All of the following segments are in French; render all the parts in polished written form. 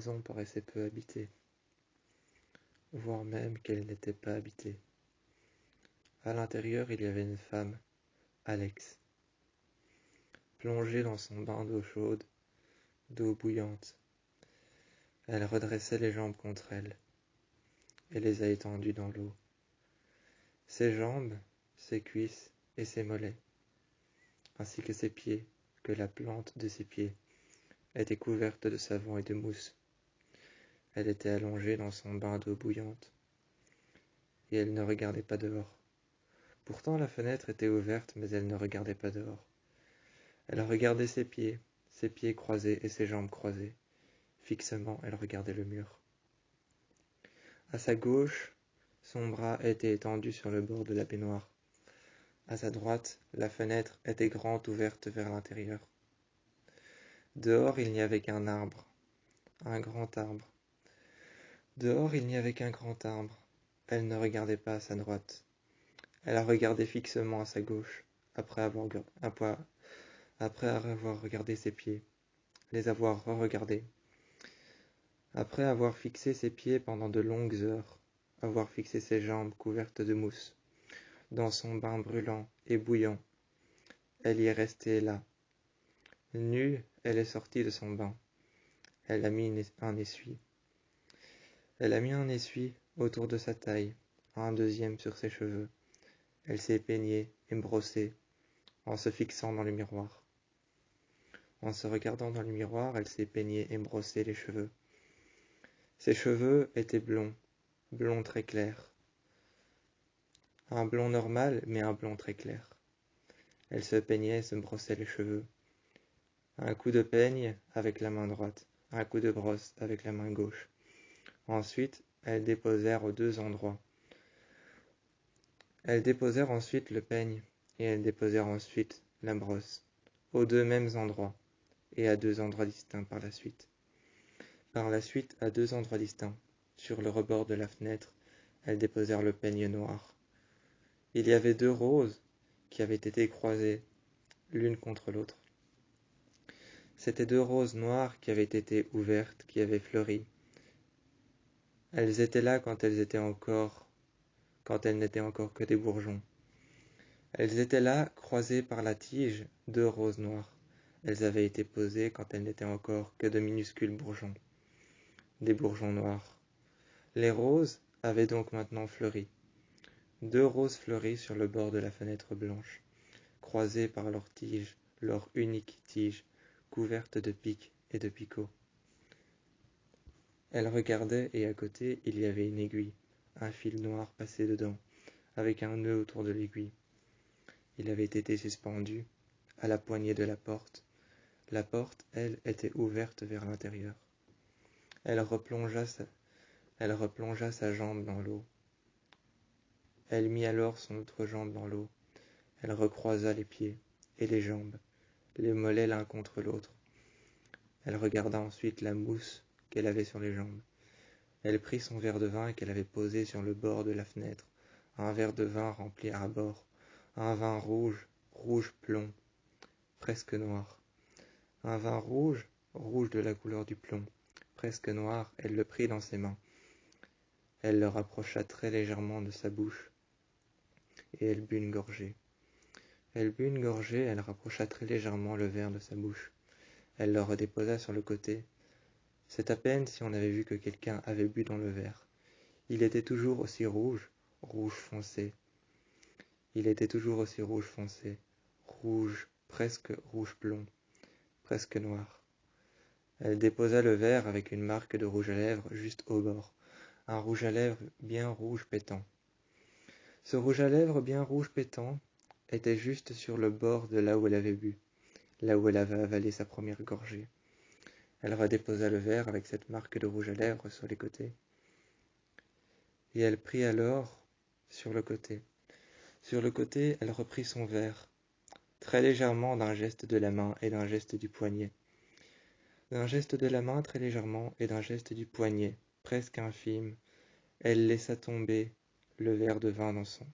maison paraissait peu habitée, voire même qu'elle n'était pas habitée. À l'intérieur, il y avait une femme, Alex, plongée dans son bain d'eau chaude, d'eau bouillante. Elle redressait les jambes contre elle et les a étendues dans l'eau. Ses jambes, ses cuisses et ses mollets, ainsi que ses pieds, que la plante de ses pieds, était couverte de savon et de mousse. Elle était allongée dans son bain d'eau bouillante, et elle ne regardait pas dehors. Pourtant la fenêtre était ouverte, mais elle ne regardait pas dehors. Elle regardait ses pieds croisés et ses jambes croisées. Fixement, elle regardait le mur. À sa gauche, son bras était étendu sur le bord de la baignoire. À sa droite, la fenêtre était grande ouverte vers l'intérieur. Dehors, il n'y avait qu'un arbre, un grand arbre. Dehors, il n'y avait qu'un grand arbre. Elle ne regardait pas à sa droite. Elle a regardé fixement à sa gauche, après avoir regardé ses pieds, les avoir re-regardés. Après avoir fixé ses pieds pendant de longues heures, avoir fixé ses jambes couvertes de mousse, dans son bain brûlant et bouillant, elle y est restée là. Nue, elle est sortie de son bain. Elle a mis un essuie. Elle a mis un essuie autour de sa taille, un deuxième sur ses cheveux. Elle s'est peignée et brossée en se fixant dans le miroir. En se regardant dans le miroir, elle s'est peignée et brossée les cheveux. Ses cheveux étaient blonds, blonds très clairs. Un blond normal, mais un blond très clair. Elle se peignait et se brossait les cheveux. Un coup de peigne avec la main droite, un coup de brosse avec la main gauche. Ensuite, elles déposèrent aux deux endroits. Elles déposèrent ensuite le peigne, et elles déposèrent ensuite la brosse, aux deux mêmes endroits, et à deux endroits distincts par la suite. Par la suite, à deux endroits distincts, sur le rebord de la fenêtre, elles déposèrent le peigne noir. Il y avait deux roses qui avaient été croisées l'une contre l'autre. C'étaient deux roses noires qui avaient été ouvertes, qui avaient fleuri. Elles étaient là quand elles n'étaient encore que des bourgeons. Elles étaient là, croisées par la tige, deux roses noires. Elles avaient été posées quand elles n'étaient encore que de minuscules bourgeons, des bourgeons noirs. Les roses avaient donc maintenant fleuri. Deux roses fleuries sur le bord de la fenêtre blanche, croisées par leur tige, leur unique tige, couverte de pics et de picots. Elle regardait et à côté il y avait une aiguille, un fil noir passé dedans, avec un nœud autour de l'aiguille. Il avait été suspendu à la poignée de la porte. La porte, elle, était ouverte vers l'intérieur. Elle replongea sa jambe dans l'eau. Elle mit alors son autre jambe dans l'eau. Elle recroisa les pieds et les jambes, les mollets l'un contre l'autre. Elle regarda ensuite la mousse qu'elle avait sur les jambes. Elle prit son verre de vin qu'elle avait posé sur le bord de la fenêtre, un verre de vin rempli à bord, un vin rouge, rouge plomb, presque noir. Un vin rouge, rouge de la couleur du plomb, presque noir, elle le prit dans ses mains. Elle le rapprocha très légèrement de sa bouche, et elle but une gorgée. Elle but une gorgée, elle rapprocha très légèrement le verre de sa bouche. Elle le redéposa sur le côté. C'est à peine si on avait vu que quelqu'un avait bu dans le verre. Il était toujours aussi rouge, rouge foncé. Il était toujours aussi rouge foncé, rouge, presque rouge plomb, presque noir. Elle déposa le verre avec une marque de rouge à lèvres juste au bord, un rouge à lèvres bien rouge pétant. Ce rouge à lèvres bien rouge pétant était juste sur le bord de là où elle avait bu, là où elle avait avalé sa première gorgée. Elle redéposa le verre avec cette marque de rouge à lèvres sur les côtés. Et elle prit alors sur le côté. Sur le côté, elle reprit son verre, très légèrement d'un geste de la main et d'un geste du poignet. D'un geste de la main très légèrement et d'un geste du poignet, presque infime, elle laissa tomber le verre de vin dans son...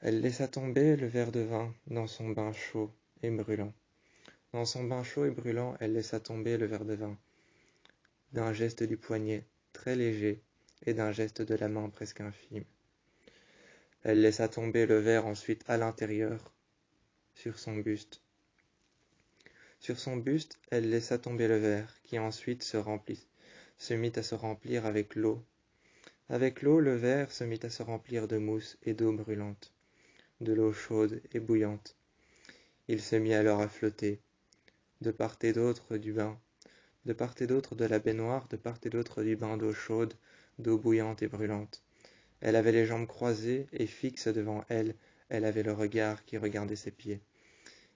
Elle laissa tomber le verre de vin dans son bain chaud et brûlant. Dans son bain chaud et brûlant, elle laissa tomber le verre de vin. d'un geste du poignet très léger et d'un geste de la main presque infime. Elle laissa tomber le verre ensuite à l'intérieur, sur son buste. Sur son buste, elle laissa tomber le verre, qui ensuite se mit à se remplir avec l'eau. Avec l'eau, le verre se mit à se remplir de mousse et d'eau brûlante, de l'eau chaude et bouillante. Il se mit alors à flotter, de part et d'autre du bain, de part et d'autre de la baignoire, de part et d'autre du bain d'eau chaude, d'eau bouillante et brûlante. Elle avait les jambes croisées et fixe devant elle, elle avait le regard qui regardait ses pieds.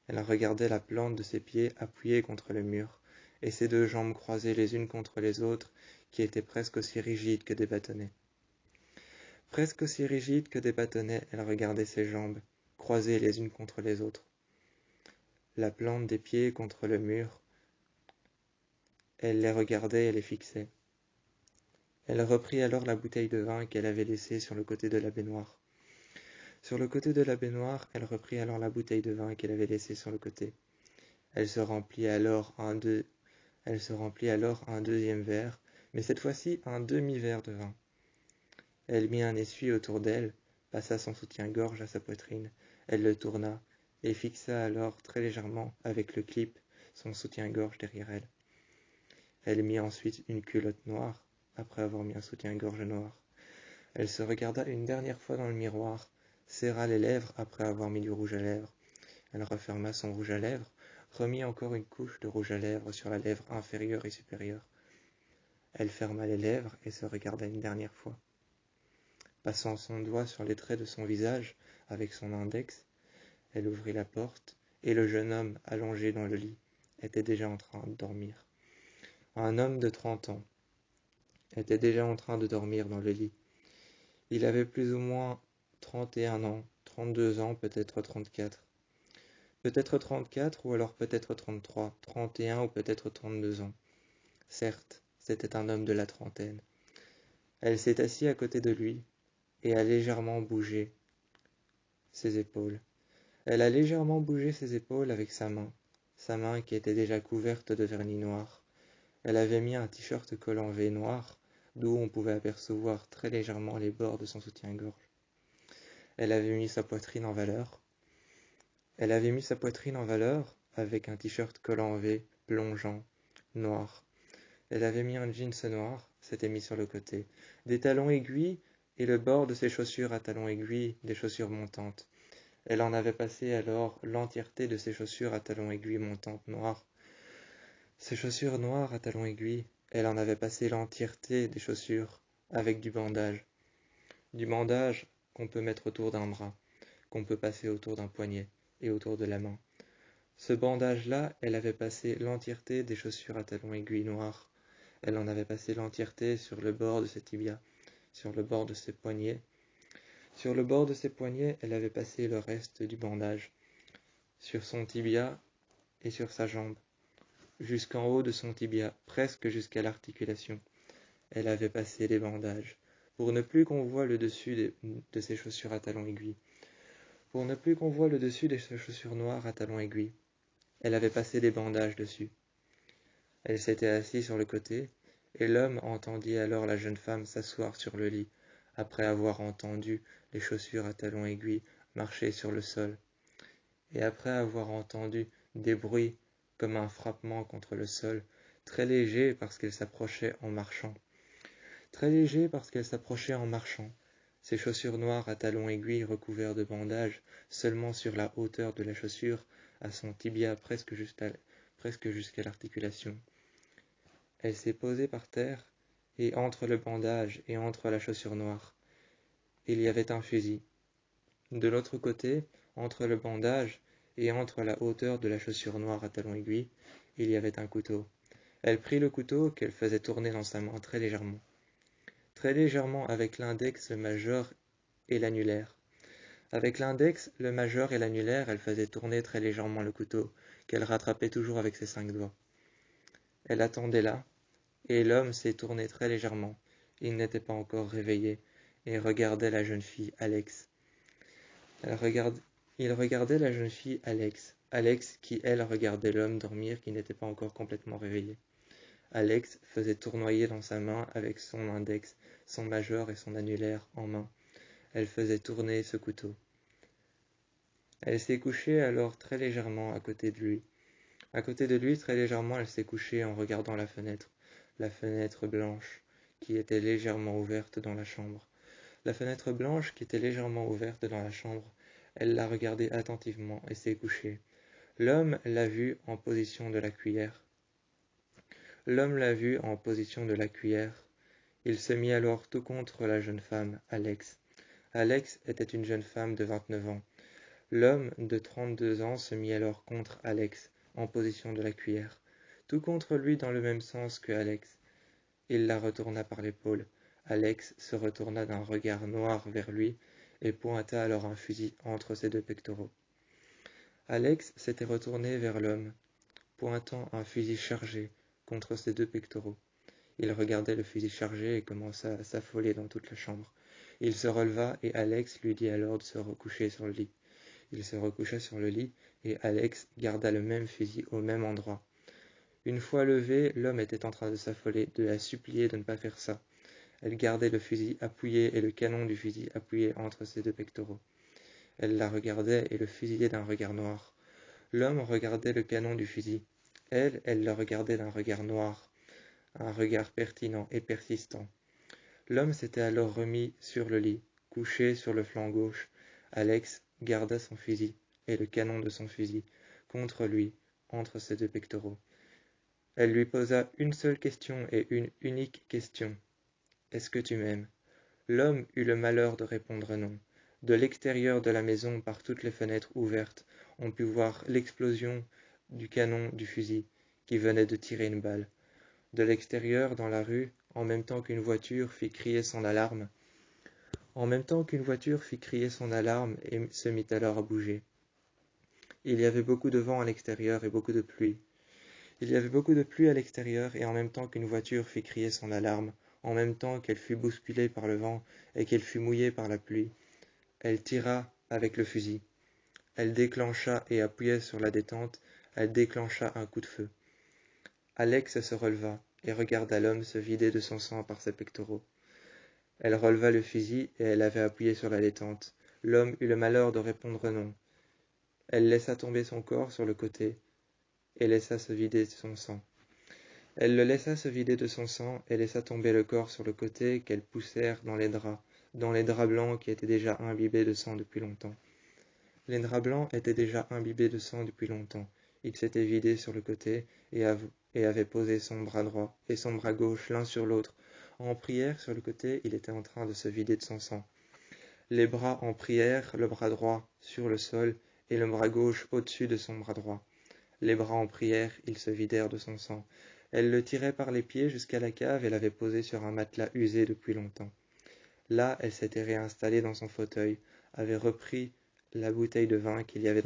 Elle regardait la plante de ses pieds appuyée contre le mur, et ses deux jambes croisées les unes contre les autres, qui étaient presque aussi rigides que des bâtonnets. Presque aussi rigides que des bâtonnets, elle regardait ses jambes, croisées les unes contre les autres. La plante des pieds contre le mur, elle les regardait et les fixait. Elle reprit alors la bouteille de vin qu'elle avait laissée sur le côté de la baignoire. Sur le côté de la baignoire, elle reprit alors la bouteille de vin qu'elle avait laissée sur le côté. Elle se remplit alors un deuxième verre, mais cette fois-ci un demi-verre de vin. Elle mit un essuie autour d'elle, passa son soutien-gorge à sa poitrine, elle le tourna, et fixa alors très légèrement avec le clip son soutien-gorge derrière elle. Elle mit ensuite une culotte noire, après avoir mis un soutien-gorge noir. Elle se regarda une dernière fois dans le miroir, serra les lèvres après avoir mis du rouge à lèvres. Elle referma son rouge à lèvres, remit encore une couche de rouge à lèvres sur la lèvre inférieure et supérieure. Elle ferma les lèvres et se regarda une dernière fois. Passant son doigt sur les traits de son visage avec son index, elle ouvrit la porte et le jeune homme allongé dans le lit était déjà en train de dormir. Un homme de 30 ans était déjà en train de dormir dans le lit. Il avait plus ou moins 31 ans, 32 ans, peut-être 34. Peut-être 34 ou alors peut-être 33, 31 ou peut-être 32 ans. Certes, c'était un homme de la trentaine. Elle s'est assise à côté de lui et a légèrement bougé ses épaules. Elle a légèrement bougé ses épaules avec sa main qui était déjà couverte de vernis noir. Elle avait mis un t-shirt collant V noir, d'où on pouvait apercevoir très légèrement les bords de son soutien-gorge. Elle avait mis sa poitrine en valeur. Avec un t-shirt collant V, plongeant, noir. Elle avait mis un jeans noir, s'était mis sur le côté, des talons aiguilles et le bord de ses chaussures à talons aiguilles, des chaussures montantes. Elle en avait passé alors l'entièreté de ses chaussures à talons aiguilles montantes noires. Ses chaussures noires à talons aiguilles, elle en avait passé l'entièreté des chaussures avec du bandage. Du bandage qu'on peut mettre autour d'un bras, qu'on peut passer autour d'un poignet et autour de la main. Ce bandage-là, elle avait passé l'entièreté des chaussures à talons aiguilles noirs. Elle en avait passé l'entièreté sur le bord de ses tibias, sur le bord de ses poignets. Sur le bord de ses poignets, elle avait passé le reste du bandage, sur son tibia et sur sa jambe, jusqu'en haut de son tibia, presque jusqu'à l'articulation. Elle avait passé les bandages, pour ne plus qu'on voie le dessus de ses chaussures à talons aiguilles. Pour ne plus qu'on voie le dessus de ses chaussures noires à talons aiguilles. Elle avait passé des bandages dessus. Elle s'était assise sur le côté, et l'homme entendit alors la jeune femme s'asseoir sur le lit, après avoir entendu les chaussures à talons aiguilles marcher sur le sol, et après avoir entendu des bruits comme un frappement contre le sol, très léger parce qu'elle s'approchait en marchant. Très léger parce qu'elle s'approchait en marchant, ses chaussures noires à talons aiguilles recouverts de bandages seulement sur la hauteur de la chaussure, à son tibia presque jusqu'à l'articulation. Elle s'est posée par terre, et entre le bandage et entre la chaussure noire, il y avait un fusil. De l'autre côté, entre le bandage et entre la hauteur de la chaussure noire à talons aiguilles, il y avait un couteau. Elle prit le couteau qu'elle faisait tourner dans sa main très légèrement avec l'index, le majeur et l'annulaire. Avec l'index, le majeur et l'annulaire, elle faisait tourner très légèrement le couteau, qu'elle rattrapait toujours avec ses 5 doigts. Elle attendait là, et l'homme s'est tourné très légèrement. Il n'était pas encore réveillé, et regardait la jeune fille Alex. Il regardait la jeune fille Alex qui, elle, regardait l'homme dormir qui n'était pas encore complètement réveillé. Alex faisait tournoyer dans sa main avec son index, son majeur et son annulaire en main. Elle faisait tourner ce couteau. Elle s'est couchée alors très légèrement à côté de lui. À côté de lui, très légèrement, elle s'est couchée en regardant la fenêtre blanche, qui était légèrement ouverte dans la chambre. La fenêtre blanche qui était légèrement ouverte dans la chambre, elle l'a regardée attentivement et s'est couchée. L'homme l'a vue en position de la cuillère. L'homme l'a vue en position de la cuillère. Il se mit alors tout contre la jeune femme, Alex. Alex était une jeune femme de 29 ans. L'homme de 32 ans se mit alors contre Alex, en position de la cuillère, tout contre lui dans le même sens que Alex. Il la retourna par l'épaule. Alex se retourna d'un regard noir vers lui et pointa alors un fusil entre ses deux pectoraux. Alex s'était retourné vers l'homme, pointant un fusil chargé contre ses deux pectoraux. Il regardait le fusil chargé et commença à s'affoler dans toute la chambre. Il se releva et Alex lui dit alors de se recoucher sur le lit. Il se recoucha sur le lit et Alex garda le même fusil au même endroit. Une fois levé, l'homme était en train de s'affoler, de la supplier de ne pas faire ça. Elle gardait le fusil appuyé et le canon du fusil appuyé entre ses deux pectoraux. Elle la regardait et le fusillait d'un regard noir. L'homme regardait le canon du fusil. Elle le regardait d'un regard noir, un regard pertinent et persistant. L'homme s'était alors remis sur le lit, couché sur le flanc gauche. Alex garda son fusil et le canon de son fusil contre lui, entre ses deux pectoraux. Elle lui posa une seule question et une unique question. « Est-ce que tu m'aimes » L'homme eut le malheur de répondre non. De l'extérieur de la maison, par toutes les fenêtres ouvertes, on put voir l'explosion du canon du fusil, qui venait de tirer une balle. De l'extérieur, dans la rue, en même temps qu'une voiture fit crier son alarme, et se mit alors à bouger. Il y avait beaucoup de vent à l'extérieur et beaucoup de pluie. Il y avait beaucoup de pluie à l'extérieur, et en même temps qu'une voiture fit crier son alarme, en même temps qu'elle fut bousculée par le vent et qu'elle fut mouillée par la pluie, elle tira avec le fusil. Elle déclencha et appuyait sur la détente, elle déclencha un coup de feu. Alex se releva et regarda l'homme se vider de son sang par ses pectoraux. Elle releva le fusil et elle avait appuyé sur la détente. L'homme eut le malheur de répondre non. Elle laissa tomber son corps sur le côté et laissa se vider de son sang. Elle le laissa se vider de son sang et laissa tomber le corps sur le côté qu'elles poussèrent dans les draps blancs qui étaient déjà imbibés de sang depuis longtemps. Les draps blancs étaient déjà imbibés de sang depuis longtemps. Il s'était vidé sur le côté et avait posé son bras droit et son bras gauche l'un sur l'autre. En prière sur le côté, il était en train de se vider de son sang. Les bras en prière, le bras droit sur le sol et le bras gauche au-dessus de son bras droit. Les bras en prière, ils se vidèrent de son sang. Elle le tirait par les pieds jusqu'à la cave et l'avait posé sur un matelas usé depuis longtemps. Là, elle s'était réinstallée dans son fauteuil, avait repris la bouteille de vin qu'il y avait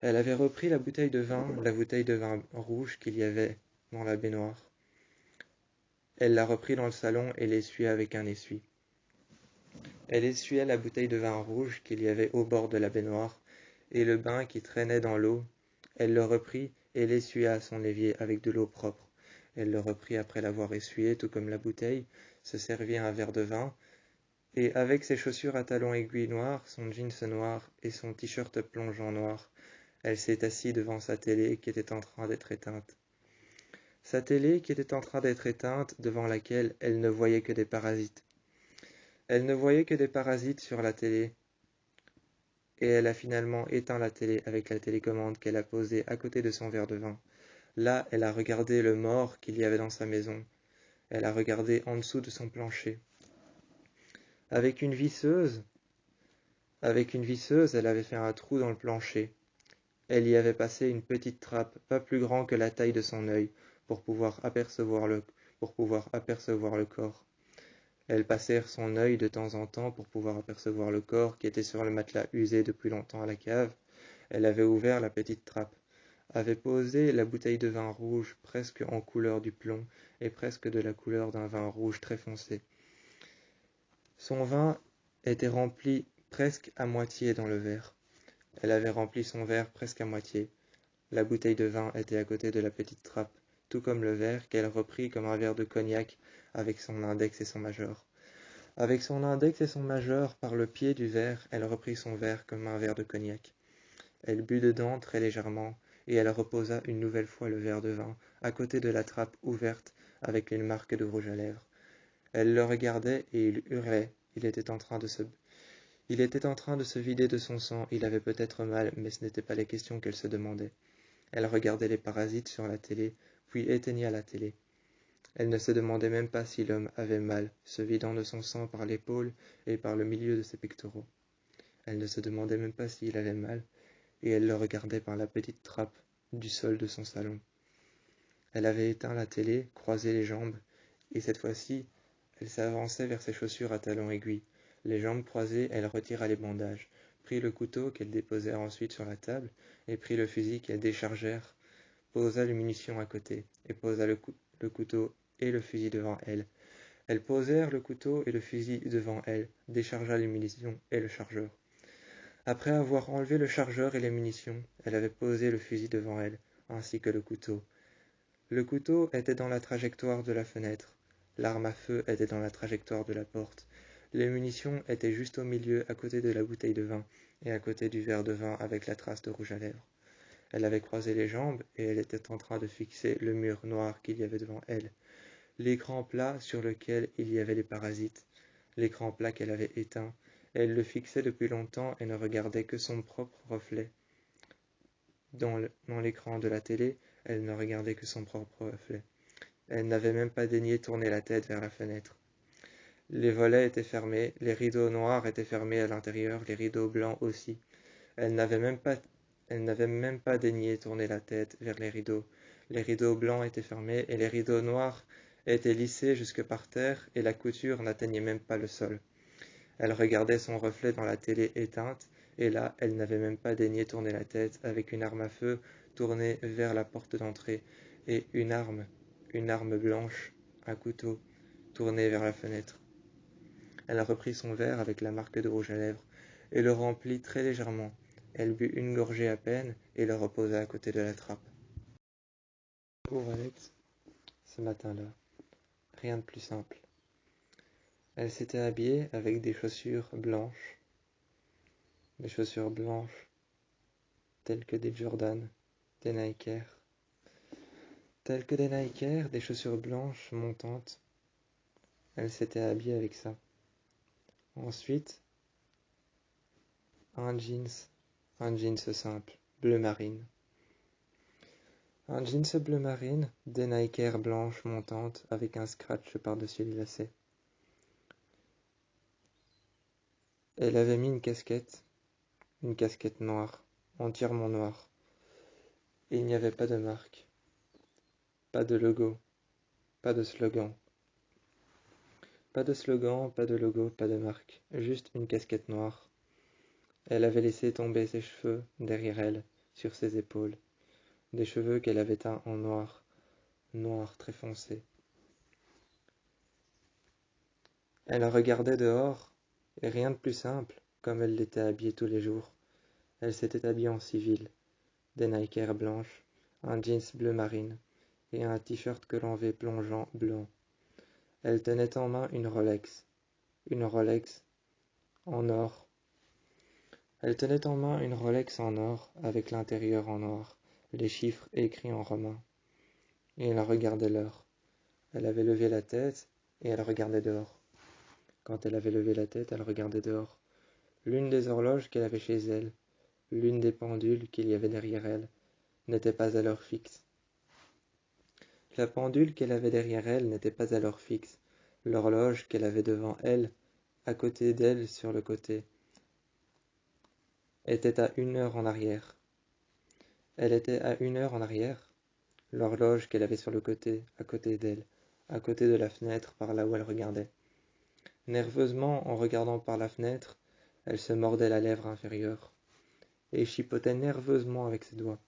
Elle avait repris la bouteille de vin rouge qu'il y avait dans la baignoire. Elle l'a repris dans le salon et l'essuyait avec un essuie. Elle essuyait la bouteille de vin rouge qu'il y avait au bord de la baignoire, et le bain qui traînait dans l'eau. Elle le reprit et l'essuya à son évier avec de l'eau propre. Elle le reprit après l'avoir essuyé, tout comme la bouteille, se servit un verre de vin, et avec ses chaussures à talons aiguilles noirs, son jeans noir et son t-shirt plongeant noir, elle s'est assise devant sa télé qui était en train d'être éteinte. Sa télé qui était en train d'être éteinte, devant laquelle elle ne voyait que des parasites. Elle ne voyait que des parasites sur la télé, et elle a finalement éteint la télé avec la télécommande qu'elle a posée à côté de son verre de vin. Là, elle a regardé le mort qu'il y avait dans sa maison. Elle a regardé en dessous de son plancher. Avec une visseuse, elle avait fait un trou dans le plancher. Elle y avait passé une petite trappe, pas plus grande que la taille de son œil, pour pouvoir apercevoir le corps. Elles passèrent son œil de temps en temps pour pouvoir apercevoir le corps qui était sur le matelas usé depuis longtemps à la cave. Elle avait ouvert la petite trappe, avait posé la bouteille de vin rouge presque en couleur du plomb et presque de la couleur d'un vin rouge très foncé. Son vin était rempli presque à moitié dans le verre. Elle avait rempli son verre presque à moitié. La bouteille de vin était à côté de la petite trappe, tout comme le verre qu'elle reprit comme un verre de cognac avec son index et son majeur. Avec son index et son majeur, par le pied du verre, elle reprit son verre comme un verre de cognac. Elle but dedans très légèrement, et elle reposa une nouvelle fois le verre de vin, à côté de la trappe ouverte, avec une marque de rouge à lèvres. Elle le regardait, et il hurlait. Il était en train de se vider de son sang, il avait peut-être mal, mais ce n'était pas les questions qu'elle se demandait. Elle regardait les parasites sur la télé, puis éteigna la télé. Elle ne se demandait même pas si l'homme avait mal, se vidant de son sang par l'épaule et par le milieu de ses pectoraux. Elle ne se demandait même pas s'il avait mal, et elle le regardait par la petite trappe du sol de son salon. Elle avait éteint la télé, croisé les jambes, et cette fois-ci, elle s'avançait vers ses chaussures à talons aiguilles. Les jambes croisées, elle retira les bandages, prit le couteau qu'elle déposèrent ensuite sur la table, et prit le fusil qu'elle déchargèrent, posa les munitions à côté, et posa le couteau et le fusil devant elle. Elles posèrent le couteau et le fusil devant elle, déchargea les munitions et le chargeur. Après avoir enlevé le chargeur et les munitions, elle avait posé le fusil devant elle, ainsi que le couteau. Le couteau était dans la trajectoire de la fenêtre. L'arme à feu était dans la trajectoire de la porte. Les munitions étaient juste au milieu, à côté de la bouteille de vin, et à côté du verre de vin avec la trace de rouge à lèvres. Elle avait croisé les jambes, et elle était en train de fixer le mur noir qu'il y avait devant elle. L'écran plat sur lequel il y avait les parasites, l'écran plat qu'elle avait éteint, elle le fixait depuis longtemps et ne regardait que son propre reflet. Dans l'écran de la télé, elle ne regardait que son propre reflet. Elle n'avait même pas daigné tourner la tête vers la fenêtre. Les volets étaient fermés, les rideaux noirs étaient fermés à l'intérieur, les rideaux blancs aussi. Elle n'avait même pas daigné tourner la tête vers les rideaux. Les rideaux blancs étaient fermés et les rideaux noirs étaient lissés jusque par terre et la couture n'atteignait même pas le sol. Elle regardait son reflet dans la télé éteinte et là, elle n'avait même pas daigné tourner la tête avec une arme à feu tournée vers la porte d'entrée et une arme blanche, un couteau, tourné vers la fenêtre. Elle reprit son verre avec la marque de rouge à lèvres et le remplit très légèrement. Elle but une gorgée à peine et le reposa à côté de la trappe. Pour Alex, ce matin-là, rien de plus simple. Elle s'était habillée avec des chaussures blanches telles que des Jordan, des Nike Air, des chaussures blanches montantes. Elle s'était habillée avec ça. Ensuite, un jeans simple, bleu marine. Un jeans bleu marine, des Nike Air blanches montantes avec un scratch par-dessus les lacets. Elle avait mis une casquette noire, entièrement noire. Et il n'y avait pas de marque, pas de logo, pas de slogan. Pas de slogan, pas de logo, pas de marque, juste une casquette noire. Elle avait laissé tomber ses cheveux derrière elle, sur ses épaules, des cheveux qu'elle avait teints en noir, noir très foncé. Elle regardait dehors, et rien de plus simple, comme elle l'était habillée tous les jours. Elle s'était habillée en civil, des Nike Air blanches, un jeans bleu marine, et un t-shirt collanvé plongeant blanc. Elle tenait en main une Rolex en or. Elle tenait en main une Rolex en or, avec l'intérieur en noir, les chiffres écrits en romain. Et elle regardait l'heure. Elle avait levé la tête, et elle regardait dehors. Quand elle avait levé la tête, elle regardait dehors. L'une des horloges qu'elle avait chez elle, l'une des pendules qu'il y avait derrière elle, n'était pas à l'heure fixe. La pendule qu'elle avait derrière elle n'était pas à l'heure fixe. L'horloge qu'elle avait devant elle, à côté d'elle sur le côté, était à 1 heure en arrière. Elle était à 1 heure en arrière. L'horloge qu'elle avait sur le côté, à côté d'elle, à côté de la fenêtre par là où elle regardait. Nerveusement, en regardant par la fenêtre, elle se mordait la lèvre inférieure et chipotait nerveusement avec ses doigts.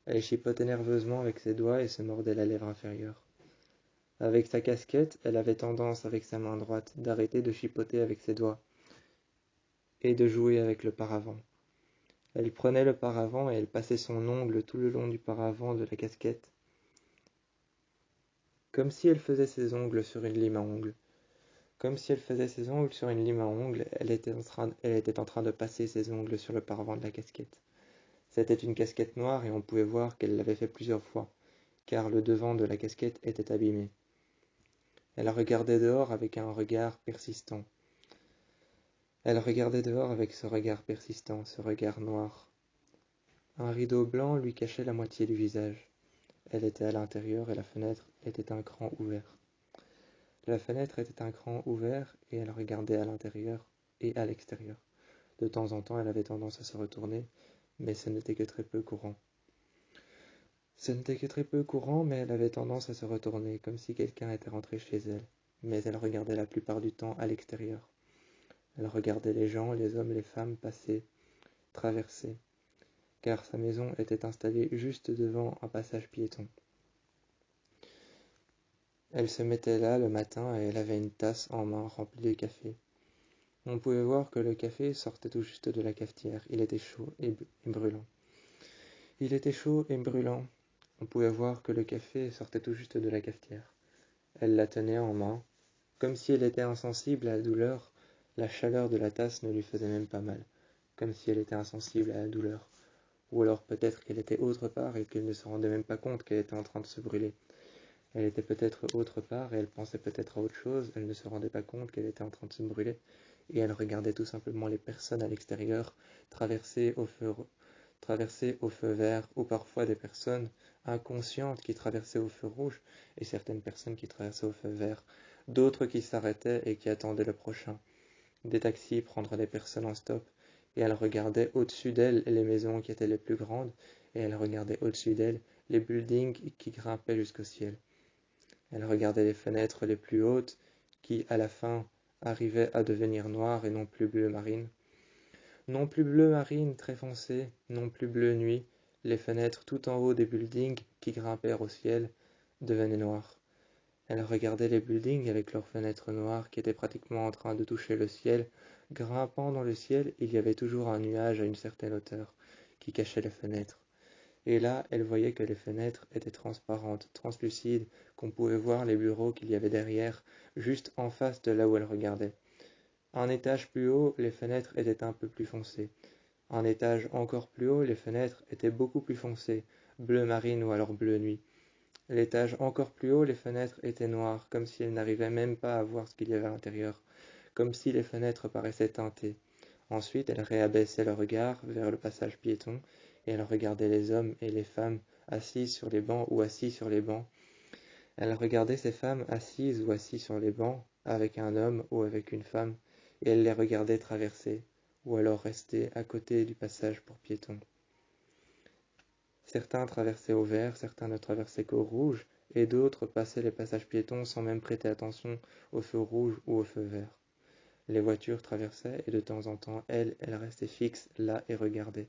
Elle chipotait nerveusement avec ses doigts et se mordait la lèvre inférieure. Avec sa casquette, elle avait tendance avec sa main droite d'arrêter de chipoter avec ses doigts et de jouer avec le paravent. Elle prenait le paravent et elle passait son ongle tout le long du paravent de la casquette comme si elle faisait ses ongles sur une lime à ongles. Comme si elle faisait ses ongles sur une lime à ongles, elle était en train de passer ses ongles sur le paravent de la casquette. C'était une casquette noire et on pouvait voir qu'elle l'avait fait plusieurs fois, car le devant de la casquette était abîmé. Elle regardait dehors avec un regard persistant. Elle regardait dehors avec ce regard persistant, ce regard noir. Un rideau blanc lui cachait la moitié du visage. Elle était à l'intérieur et la fenêtre était un cran ouvert. La fenêtre était un cran ouvert et elle regardait à l'intérieur et à l'extérieur. De temps en temps, elle avait tendance à se retourner, mais ce n'était que très peu courant. Mais elle avait tendance à se retourner, comme si quelqu'un était rentré chez elle. Mais elle regardait la plupart du temps à l'extérieur. Elle regardait les gens, les hommes, les femmes passer, traverser, car sa maison était installée juste devant un passage piéton. Elle se mettait là le matin et elle avait une tasse en main remplie de café. On pouvait voir que le café sortait tout juste de la cafetière. Il était chaud et brûlant. Il était chaud et brûlant. On pouvait voir que le café sortait tout juste de la cafetière. Elle la tenait en main. Comme si elle était insensible à la douleur, la chaleur de la tasse ne lui faisait même pas mal. Comme si elle était insensible à la douleur. Ou alors peut-être qu'elle était autre part et qu'elle ne se rendait même pas compte qu'elle était en train de se brûler. Elle était peut-être autre part et elle pensait peut-être à autre chose, elle ne se rendait pas compte qu'elle était en train de se brûler, et elle regardait tout simplement les personnes à l'extérieur traverser au feu vert, ou parfois des personnes inconscientes qui traversaient au feu rouge, et certaines personnes qui traversaient au feu vert, d'autres qui s'arrêtaient et qui attendaient le prochain, des taxis prendre des personnes en stop, et elle regardait au-dessus d'elle les maisons qui étaient les plus grandes, et elle regardait au-dessus d'elle les buildings qui grimpaient jusqu'au ciel. Elle regardait les fenêtres les plus hautes, qui, à la fin, arrivaient à devenir noires et non plus bleu marine. Non plus bleu marine très foncé, non plus bleu nuit, les fenêtres tout en haut des buildings qui grimpèrent au ciel devenaient noires. Elle regardait les buildings avec leurs fenêtres noires qui étaient pratiquement en train de toucher le ciel. Grimpant dans le ciel, il y avait toujours un nuage à une certaine hauteur qui cachait les fenêtres. Et là, elle voyait que les fenêtres étaient transparentes, translucides, qu'on pouvait voir les bureaux qu'il y avait derrière, juste en face de là où elle regardait. Un étage plus haut, les fenêtres étaient un peu plus foncées. Un étage encore plus haut, les fenêtres étaient beaucoup plus foncées, bleu marine ou alors bleu nuit. L'étage encore plus haut, les fenêtres étaient noires, comme si elle n'arrivait même pas à voir ce qu'il y avait à l'intérieur, comme si les fenêtres paraissaient teintées. Ensuite, elle réabaissait le regard vers le passage piéton, et elle regardait les hommes et les femmes assis sur les bancs ou assis sur les bancs. Elle regardait ces femmes assises ou assis sur les bancs, avec un homme ou avec une femme, et elle les regardait traverser, ou alors rester à côté du passage pour piétons. Certains traversaient au vert, certains ne traversaient qu'au rouge, et d'autres passaient les passages piétons sans même prêter attention au feu rouge ou au feu vert. Les voitures traversaient, et de temps en temps, elle restait fixe là et regardait.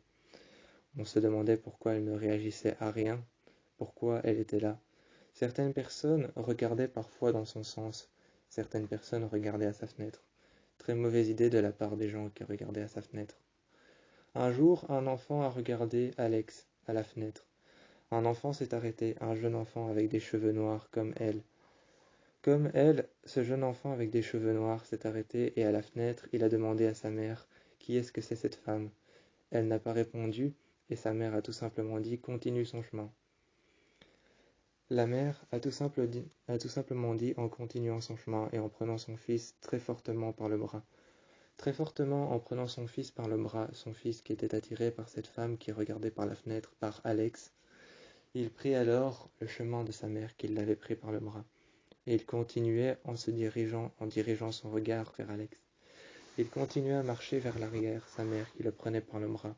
On se demandait pourquoi elle ne réagissait à rien, pourquoi elle était là. Certaines personnes regardaient parfois dans son sens, certaines personnes regardaient à sa fenêtre. Très mauvaise idée de la part des gens qui regardaient à sa fenêtre. Un jour, un enfant a regardé Alex à la fenêtre. Un enfant s'est arrêté, un jeune enfant avec des cheveux noirs comme elle. Comme elle, ce jeune enfant avec des cheveux noirs s'est arrêté et à la fenêtre, il a demandé à sa mère « Qui est-ce que c'est cette femme ?» Elle n'a pas répondu et sa mère a tout simplement dit « Continue son chemin ». La mère a tout simplement dit en continuant son chemin et en prenant son fils très fortement par le bras. Très fortement en prenant son fils par le bras, son fils qui était attiré par cette femme qui regardait par la fenêtre, par Alex. Il prit alors le chemin de sa mère qui l'avait pris par le bras. Et il continuait en dirigeant son regard vers Alex. Il continuait à marcher vers l'arrière, sa mère qui le prenait par le bras.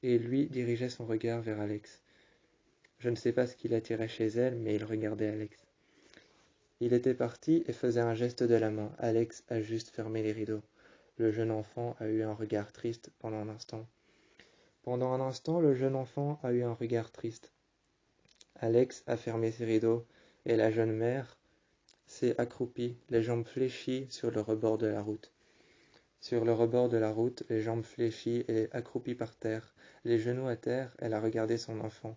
Et lui dirigeait son regard vers Alex. Je ne sais pas ce qui l'attirait chez elle, mais il regardait Alex. Il était parti et faisait un geste de la main. Alex a juste fermé les rideaux. Le jeune enfant a eu un regard triste pendant un instant. Pendant un instant, le jeune enfant a eu un regard triste. Alex a fermé ses rideaux et la jeune mère s'est accroupie, les jambes fléchies sur le rebord de la route. Sur le rebord de la route, les jambes fléchies et accroupie par terre, les genoux à terre, elle a regardé son enfant.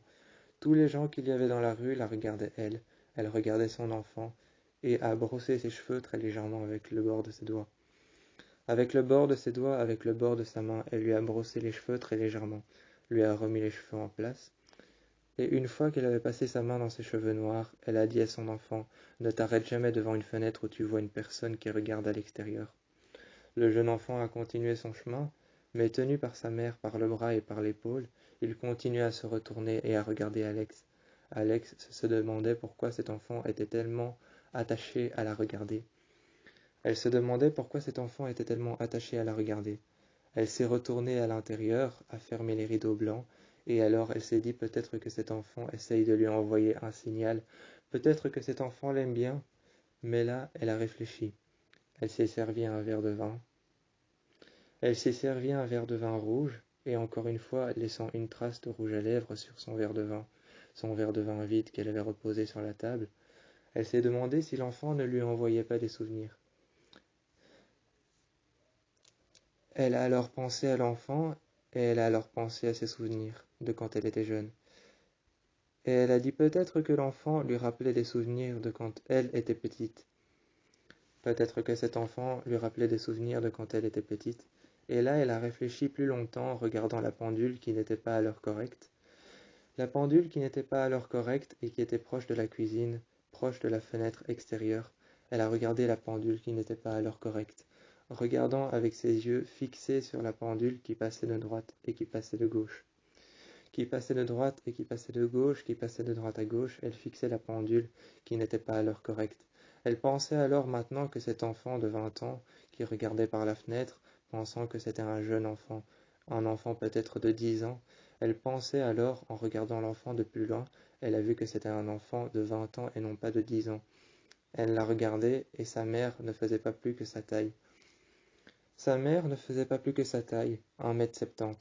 Tous les gens qu'il y avait dans la rue la regardaient elle. Elle regardait son enfant et a brossé ses cheveux très légèrement avec le bord de ses doigts. Avec le bord de ses doigts, avec le bord de sa main, elle lui a brossé les cheveux très légèrement, lui a remis les cheveux en place. Et une fois qu'elle avait passé sa main dans ses cheveux noirs, elle a dit à son enfant, « Ne t'arrête jamais devant une fenêtre où tu vois une personne qui regarde à l'extérieur. » Le jeune enfant a continué son chemin, mais tenu par sa mère par le bras et par l'épaule, il continuait à se retourner et à regarder Alex. Alex se demandait pourquoi cet enfant était tellement attaché à la regarder. Elle se demandait pourquoi cet enfant était tellement attaché à la regarder. Elle s'est retournée à l'intérieur, a fermé les rideaux blancs, et alors elle s'est dit peut-être que cet enfant essaye de lui envoyer un signal, peut-être que cet enfant l'aime bien, mais là, elle a réfléchi. Elle s'est servi un verre de vin. Elle s'est servi un verre de vin rouge, et encore une fois, laissant une trace de rouge à lèvres sur son verre de vin vide qu'elle avait reposé sur la table. Elle s'est demandé si l'enfant ne lui envoyait pas des souvenirs. Elle a alors pensé à l'enfant, et elle a alors pensé à ses souvenirs de quand elle était jeune. Et elle a dit peut-être que l'enfant lui rappelait des souvenirs de quand elle était petite. Peut-être que cet enfant lui rappelait des souvenirs de quand elle était petite. Et là, elle a réfléchi plus longtemps en regardant la pendule qui n'était pas à l'heure correcte. La pendule qui n'était pas à l'heure correcte et qui était proche de la cuisine, proche de la fenêtre extérieure. Elle a regardé la pendule qui n'était pas à l'heure correcte, regardant avec ses yeux fixés sur la pendule qui passait de droite et qui passait de gauche. Qui passait de droite et qui passait de gauche, qui passait de droite à gauche, elle fixait la pendule qui n'était pas à l'heure correcte. Elle pensait alors maintenant que cet enfant de 20 ans, qui regardait par la fenêtre, pensant que c'était un jeune enfant, un enfant peut-être de 10 ans, elle pensait alors, en regardant l'enfant de plus loin, elle a vu que c'était un enfant de 20 ans et non pas de 10 ans. Elle l'a regardé et sa mère ne faisait pas plus que sa taille. Sa mère ne faisait pas plus que sa taille, 1,70 m.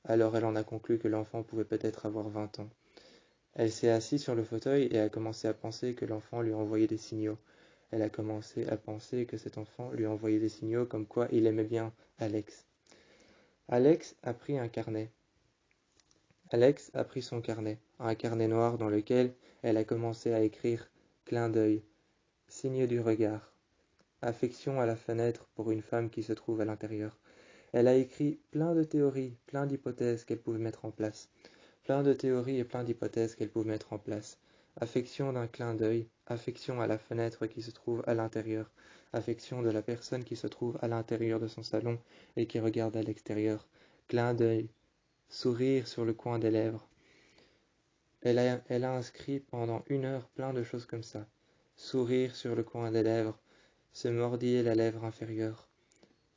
Alors elle en a conclu que l'enfant pouvait peut-être avoir 20 ans. Elle s'est assise sur le fauteuil et a commencé à penser que l'enfant lui envoyait des signaux. Elle a commencé à penser que cet enfant lui envoyait des signaux comme quoi il aimait bien Alex. Alex a pris un carnet. Alex a pris son carnet, un carnet noir dans lequel elle a commencé à écrire clin d'œil, signe du regard, affection à la fenêtre pour une femme qui se trouve à l'intérieur. Elle a écrit plein de théories, plein d'hypothèses qu'elle pouvait mettre en place. Plein de théories et plein d'hypothèses qu'elle pouvait mettre en place. Affection d'un clin d'œil, affection à la fenêtre qui se trouve à l'intérieur, affection de la personne qui se trouve à l'intérieur de son salon et qui regarde à l'extérieur, clin d'œil, sourire sur le coin des lèvres. Elle a inscrit pendant 1 heure plein de choses comme ça. Sourire sur le coin des lèvres, se mordiller la lèvre inférieure,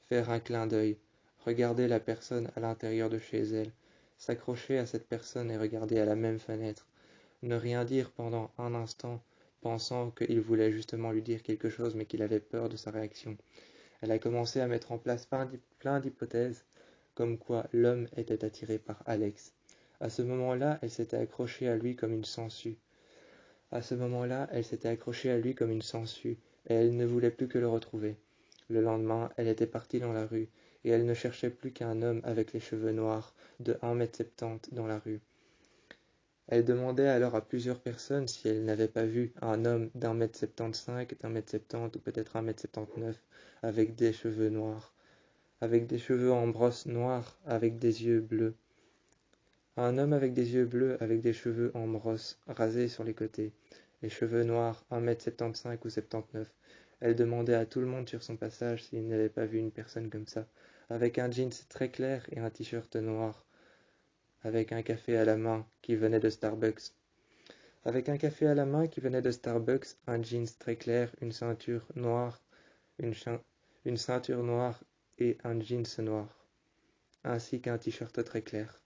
faire un clin d'œil, regarder la personne à l'intérieur de chez elle, s'accrocher à cette personne et regarder à la même fenêtre, ne rien dire pendant un instant, pensant qu'il voulait justement lui dire quelque chose mais qu'il avait peur de sa réaction. Elle a commencé à mettre en place plein d'hypothèses, comme quoi l'homme était attiré par Alex. À ce moment-là, elle s'était accrochée à lui comme une sangsue. À ce moment-là, elle s'était accrochée à lui comme une sangsue, et elle ne voulait plus que le retrouver. Le lendemain, elle était partie dans la rue, et elle ne cherchait plus qu'un homme avec les cheveux noirs, de 1,70 m dans la rue. Elle demandait alors à plusieurs personnes si elle n'avait pas vu un homme d'1,75 m, d'1,70 m ou peut-être 1,79 m, avec des cheveux noirs, avec des cheveux en brosse noire, avec des yeux bleus. Un homme avec des yeux bleus, avec des cheveux en brosse, rasés sur les côtés, les cheveux noirs, 1,75 m ou 79. Elle demandait à tout le monde sur son passage s'il n'avait pas vu une personne comme ça, avec un jeans très clair et un t-shirt noir, avec un café à la main qui venait de Starbucks. Avec un café à la main qui venait de Starbucks, un jeans très clair, une ceinture noire, une ceinture noire et un jeans noir, ainsi qu'un t-shirt très clair.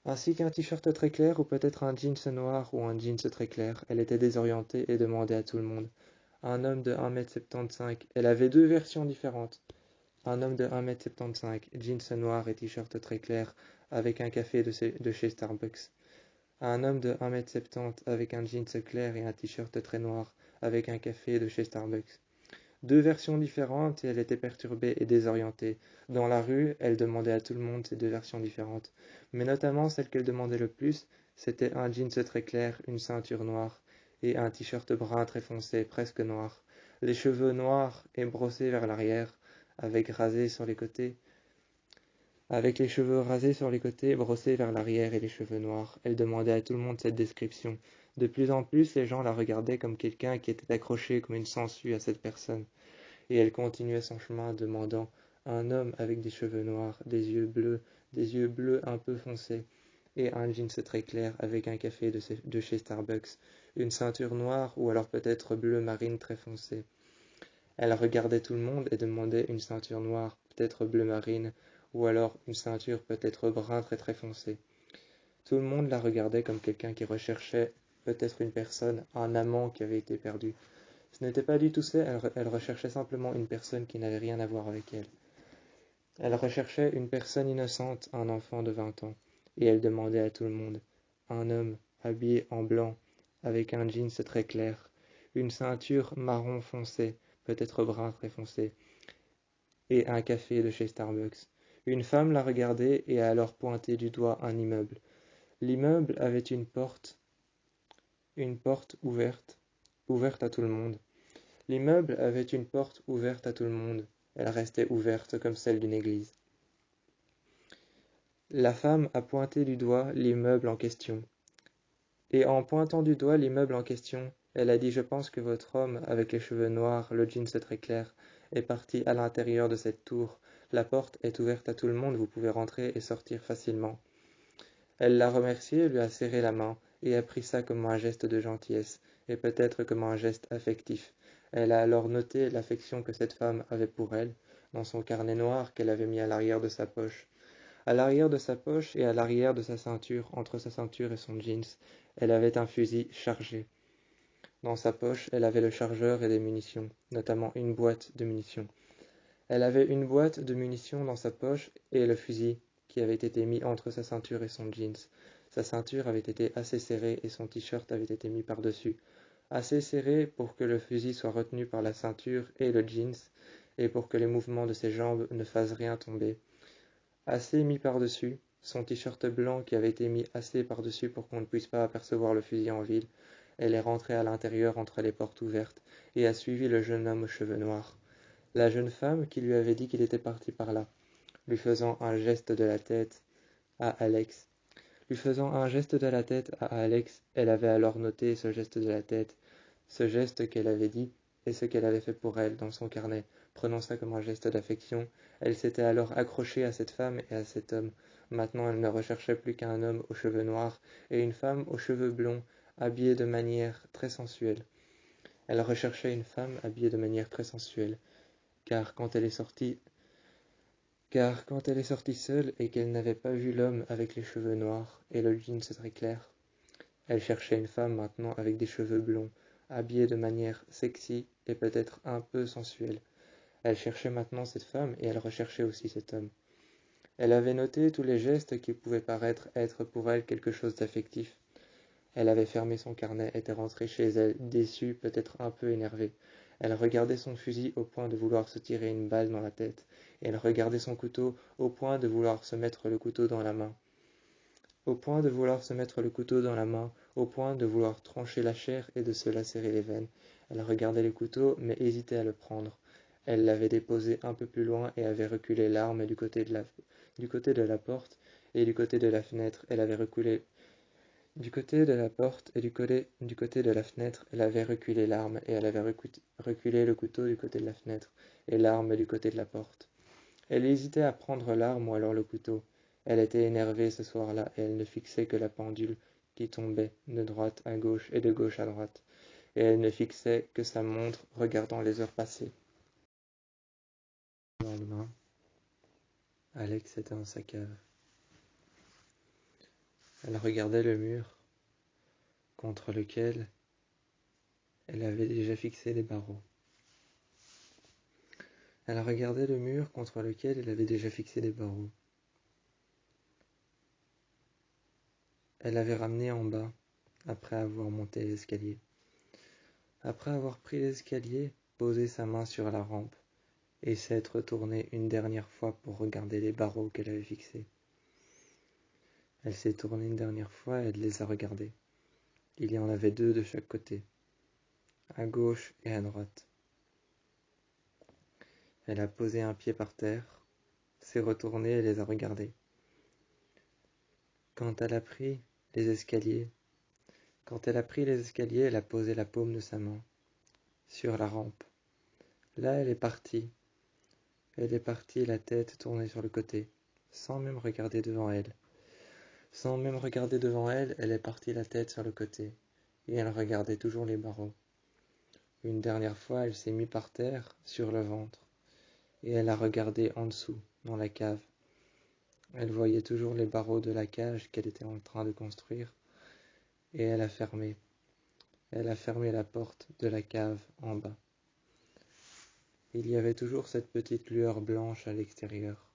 Ainsi qu'un t-shirt très clair ou peut-être un jeans noir ou un jeans très clair. Elle était désorientée et demandait à tout le monde. Un homme de 1,75 m. Elle avait 2 versions différentes. Un homme de 1,75 m, jeans noir et t-shirt très clair, avec un café de chez Starbucks. Un homme de 1,70 m avec un jeans clair et un t-shirt très noir, avec un café de chez Starbucks. 2 versions différentes et elle était perturbée et désorientée. Dans la rue, elle demandait à tout le monde ces 2 versions différentes. Mais notamment celle qu'elle demandait le plus, c'était un jeans très clair, une ceinture noire et un t-shirt brun très foncé, presque noir, les cheveux noirs et brossés vers l'arrière, avec les cheveux rasés sur les côtés, brossés vers l'arrière et les cheveux noirs. Elle demandait à tout le monde cette description. De plus en plus, les gens la regardaient comme quelqu'un qui était accroché comme une sangsue à cette personne. Et elle continuait son chemin demandant un homme avec des cheveux noirs, des yeux bleus un peu foncés, et un jeans très clair avec un café de chez Starbucks, une ceinture noire ou alors peut-être bleu marine très foncé. Elle regardait tout le monde et demandait une ceinture noire, peut-être bleu marine, ou alors une ceinture peut-être brun très très foncé. Tout le monde la regardait comme quelqu'un qui recherchait peut-être une personne, un amant qui avait été perdu. Ce n'était pas du tout ça, elle recherchait simplement une personne qui n'avait rien à voir avec elle. Elle recherchait une personne innocente, un enfant de 20 ans, et elle demandait à tout le monde, un homme habillé en blanc, avec un jeans très clair, une ceinture marron foncé, peut-être brun très foncé, et un café de chez Starbucks. Une femme la regardait et a alors pointé du doigt un immeuble. L'immeuble avait une porte ouverte à tout le monde. L'immeuble avait une porte ouverte à tout le monde. Elle restait ouverte comme celle d'une église. La femme a pointé du doigt l'immeuble en question. Et en pointant du doigt l'immeuble en question, elle a dit « Je pense que votre homme, avec les cheveux noirs, le jeans très clair, est parti à l'intérieur de cette tour. La porte est ouverte à tout le monde, vous pouvez rentrer et sortir facilement. » Elle l'a remercié, lui a serré la main, et a pris ça comme un geste de gentillesse, et peut-être comme un geste affectif. Elle a alors noté l'affection que cette femme avait pour elle, dans son carnet noir qu'elle avait mis à l'arrière de sa poche. À l'arrière de sa poche et à l'arrière de sa ceinture, entre sa ceinture et son jeans, elle avait un fusil chargé. Dans sa poche, elle avait le chargeur et des munitions, notamment une boîte de munitions. Elle avait une boîte de munitions dans sa poche et le fusil qui avait été mis entre sa ceinture et son jeans. Sa ceinture avait été assez serrée et son t-shirt avait été mis par-dessus. Assez serré pour que le fusil soit retenu par la ceinture et le jeans et pour que les mouvements de ses jambes ne fassent rien tomber. Assez mis par-dessus, son t-shirt blanc qui avait été mis assez par-dessus pour qu'on ne puisse pas apercevoir le fusil en ville, elle est rentrée à l'intérieur entre les portes ouvertes et a suivi le jeune homme aux cheveux noirs. La jeune femme qui lui avait dit qu'il était parti par là, lui faisant un geste de la tête à Alex. Elle avait alors noté ce geste de la tête, ce geste qu'elle avait dit et ce qu'elle avait fait pour elle dans son carnet. Prenant ça comme un geste d'affection, elle s'était alors accrochée à cette femme et à cet homme. Maintenant, elle ne recherchait plus qu'un homme aux cheveux noirs et une femme aux cheveux blonds, habillée de manière très sensuelle. Elle recherchait une femme habillée de manière très sensuelle, car quand elle est sortie seule et qu'elle n'avait pas vu l'homme avec les cheveux noirs et le jeans très clair, elle cherchait une femme maintenant avec des cheveux blonds, habillée de manière sexy et peut-être un peu sensuelle. Elle cherchait maintenant cette femme et elle recherchait aussi cet homme. Elle avait noté tous les gestes qui pouvaient paraître être pour elle quelque chose d'affectif. Elle avait fermé son carnet, était rentrée chez elle, déçue, peut-être un peu énervée. Elle regardait son fusil au point de vouloir se tirer une balle dans la tête, et elle regardait son couteau au point de vouloir se mettre le couteau dans la main. Au point de vouloir se mettre le couteau dans la main, au point de vouloir trancher la chair et de se lacérer les veines. Elle regardait le couteau, mais hésitait à le prendre. Elle l'avait déposé un peu plus loin et avait reculé l'arme du côté de la porte et du côté de la fenêtre. Elle avait reculé du côté de la porte et du côté de la fenêtre. Elle avait reculé l'arme et elle avait reculé le couteau du côté de la fenêtre et l'arme du côté de la porte. Elle hésitait à prendre l'arme ou alors le couteau. Elle était énervée ce soir-là et elle ne fixait que la pendule qui tombait de droite à gauche et de gauche à droite. Et elle ne fixait que sa montre regardant les heures passées. Le lendemain, Alex était dans sa cave. Elle regardait le mur contre lequel elle avait déjà fixé les barreaux. Elle regardait le mur contre lequel elle avait déjà fixé les barreaux. Elle avait ramené en bas après avoir monté l'escalier. Après avoir pris l'escalier, posé sa main sur la rampe et s'être tournée une dernière fois pour regarder les barreaux qu'elle avait fixés. Elle s'est tournée une dernière fois et elle les a regardés. Il y en avait 2 de chaque côté. à gauche et à droite. Elle a posé un pied par terre, s'est retournée et les a regardés. Quand elle a pris les escaliers, elle a posé la paume de sa main sur la rampe. Là, elle est partie. Elle est partie, la tête tournée sur le côté, sans même regarder devant elle. Sans même regarder devant elle, elle est partie la tête sur le côté, et elle regardait toujours les barreaux. Une dernière fois, elle s'est mise par terre, sur le ventre, et elle a regardé en dessous, dans la cave. Elle voyait toujours les barreaux de la cage qu'elle était en train de construire, et elle a fermé. Elle a fermé la porte de la cave en bas. Il y avait toujours cette petite lueur blanche à l'extérieur.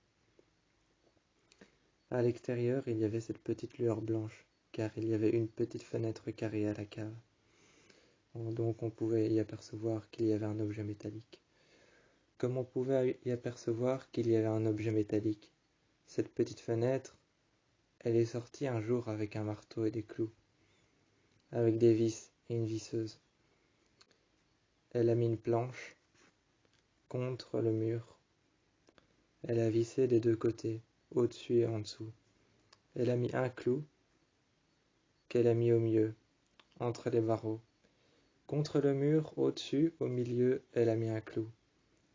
À l'extérieur, il y avait cette petite lueur blanche, car il y avait une petite fenêtre carrée à la cave. Donc on pouvait y apercevoir qu'il y avait un objet métallique. Comme on pouvait y apercevoir qu'il y avait un objet métallique, cette petite fenêtre, elle est sortie un jour avec un marteau et des clous, avec des vis et une visseuse. Elle a mis une planche contre le mur. Elle a vissé des deux côtés, au-dessus et en dessous. Elle a mis un clou qu'elle a mis au milieu, entre les barreaux. Contre le mur, au-dessus, au milieu, elle a mis un clou.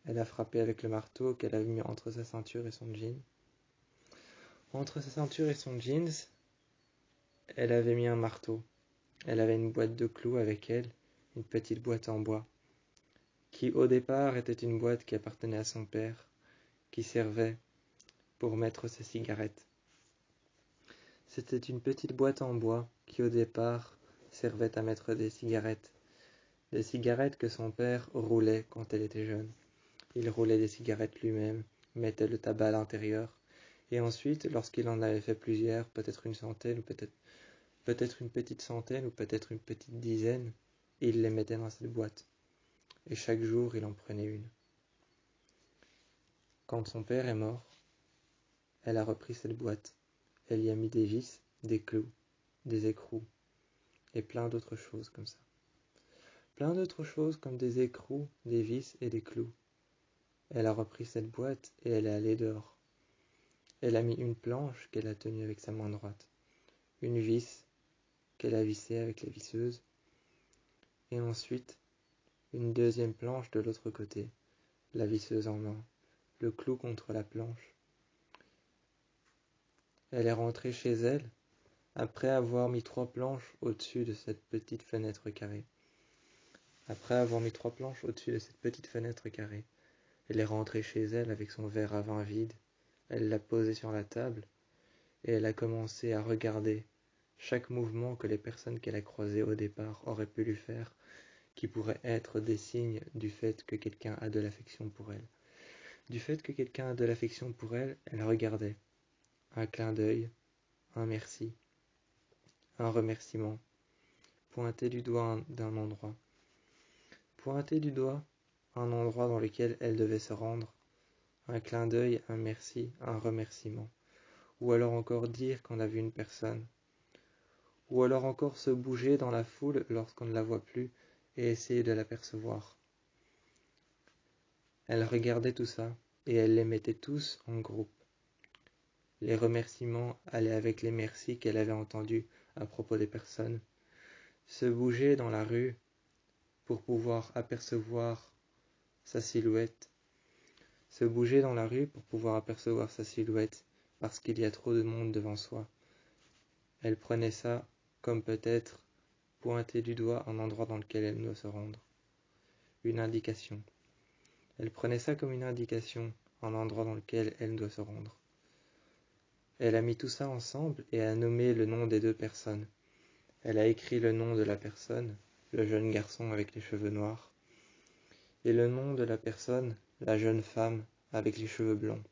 Elle a frappé avec le marteau qu'elle avait mis entre sa ceinture et son jean. Entre sa ceinture et son jeans, elle avait mis un marteau. Elle avait une boîte de clous avec elle, une petite boîte en bois, qui au départ était une boîte qui appartenait à son père, qui servait pour mettre ses cigarettes. C'était une petite boîte en bois qui au départ servait à mettre des cigarettes que son père roulait quand elle était jeune. Il roulait des cigarettes lui-même, mettait le tabac à l'intérieur, et ensuite, lorsqu'il en avait fait plusieurs, peut-être une centaine, ou peut-être une petite centaine, ou peut-être une petite dizaine, il les mettait dans cette boîte. Et chaque jour, il en prenait une. Quand son père est mort, elle a repris cette boîte. Elle y a mis des vis, des clous, des écrous, et plein d'autres choses comme ça. Plein d'autres choses comme des écrous, des vis et des clous. Elle a repris cette boîte et elle est allée dehors. Elle a mis une planche qu'elle a tenue avec sa main droite, une vis qu'elle a vissée avec la visseuse, et ensuite une deuxième planche de l'autre côté, la visseuse en main, le clou contre la planche. Elle est rentrée chez elle après avoir mis 3 planches au-dessus de cette petite fenêtre carrée. Après avoir mis 3 planches au-dessus de cette petite fenêtre carrée, elle est rentrée chez elle avec son verre à vin vide. Elle l'a posé sur la table et elle a commencé à regarder chaque mouvement que les personnes qu'elle a croisées au départ auraient pu lui faire, qui pourraient être des signes du fait que quelqu'un a de l'affection pour elle. Du fait que quelqu'un a de l'affection pour elle, elle regardait. Un clin d'œil, un merci, un remerciement, pointer du doigt d'un endroit. Pointer du doigt un endroit dans lequel elle devait se rendre, un clin d'œil, un merci, un remerciement, ou alors encore dire qu'on a vu une personne, ou alors encore se bouger dans la foule lorsqu'on ne la voit plus et essayer de l'apercevoir. Elle regardait tout ça et elle les mettait tous en groupe. Les remerciements allaient avec les merci qu'elle avait entendus à propos des personnes. Se bouger dans la rue pour pouvoir apercevoir sa silhouette. Se bouger dans la rue pour pouvoir apercevoir sa silhouette parce qu'il y a trop de monde devant soi. Elle prenait ça comme peut-être pointer du doigt un endroit dans lequel elle doit se rendre. Une indication. Elle prenait ça comme une indication, un endroit dans lequel elle doit se rendre. Elle a mis tout ça ensemble et a nommé le nom des deux personnes. Elle a écrit le nom de la personne, le jeune garçon avec les cheveux noirs, et le nom de la personne, la jeune femme avec les cheveux blonds.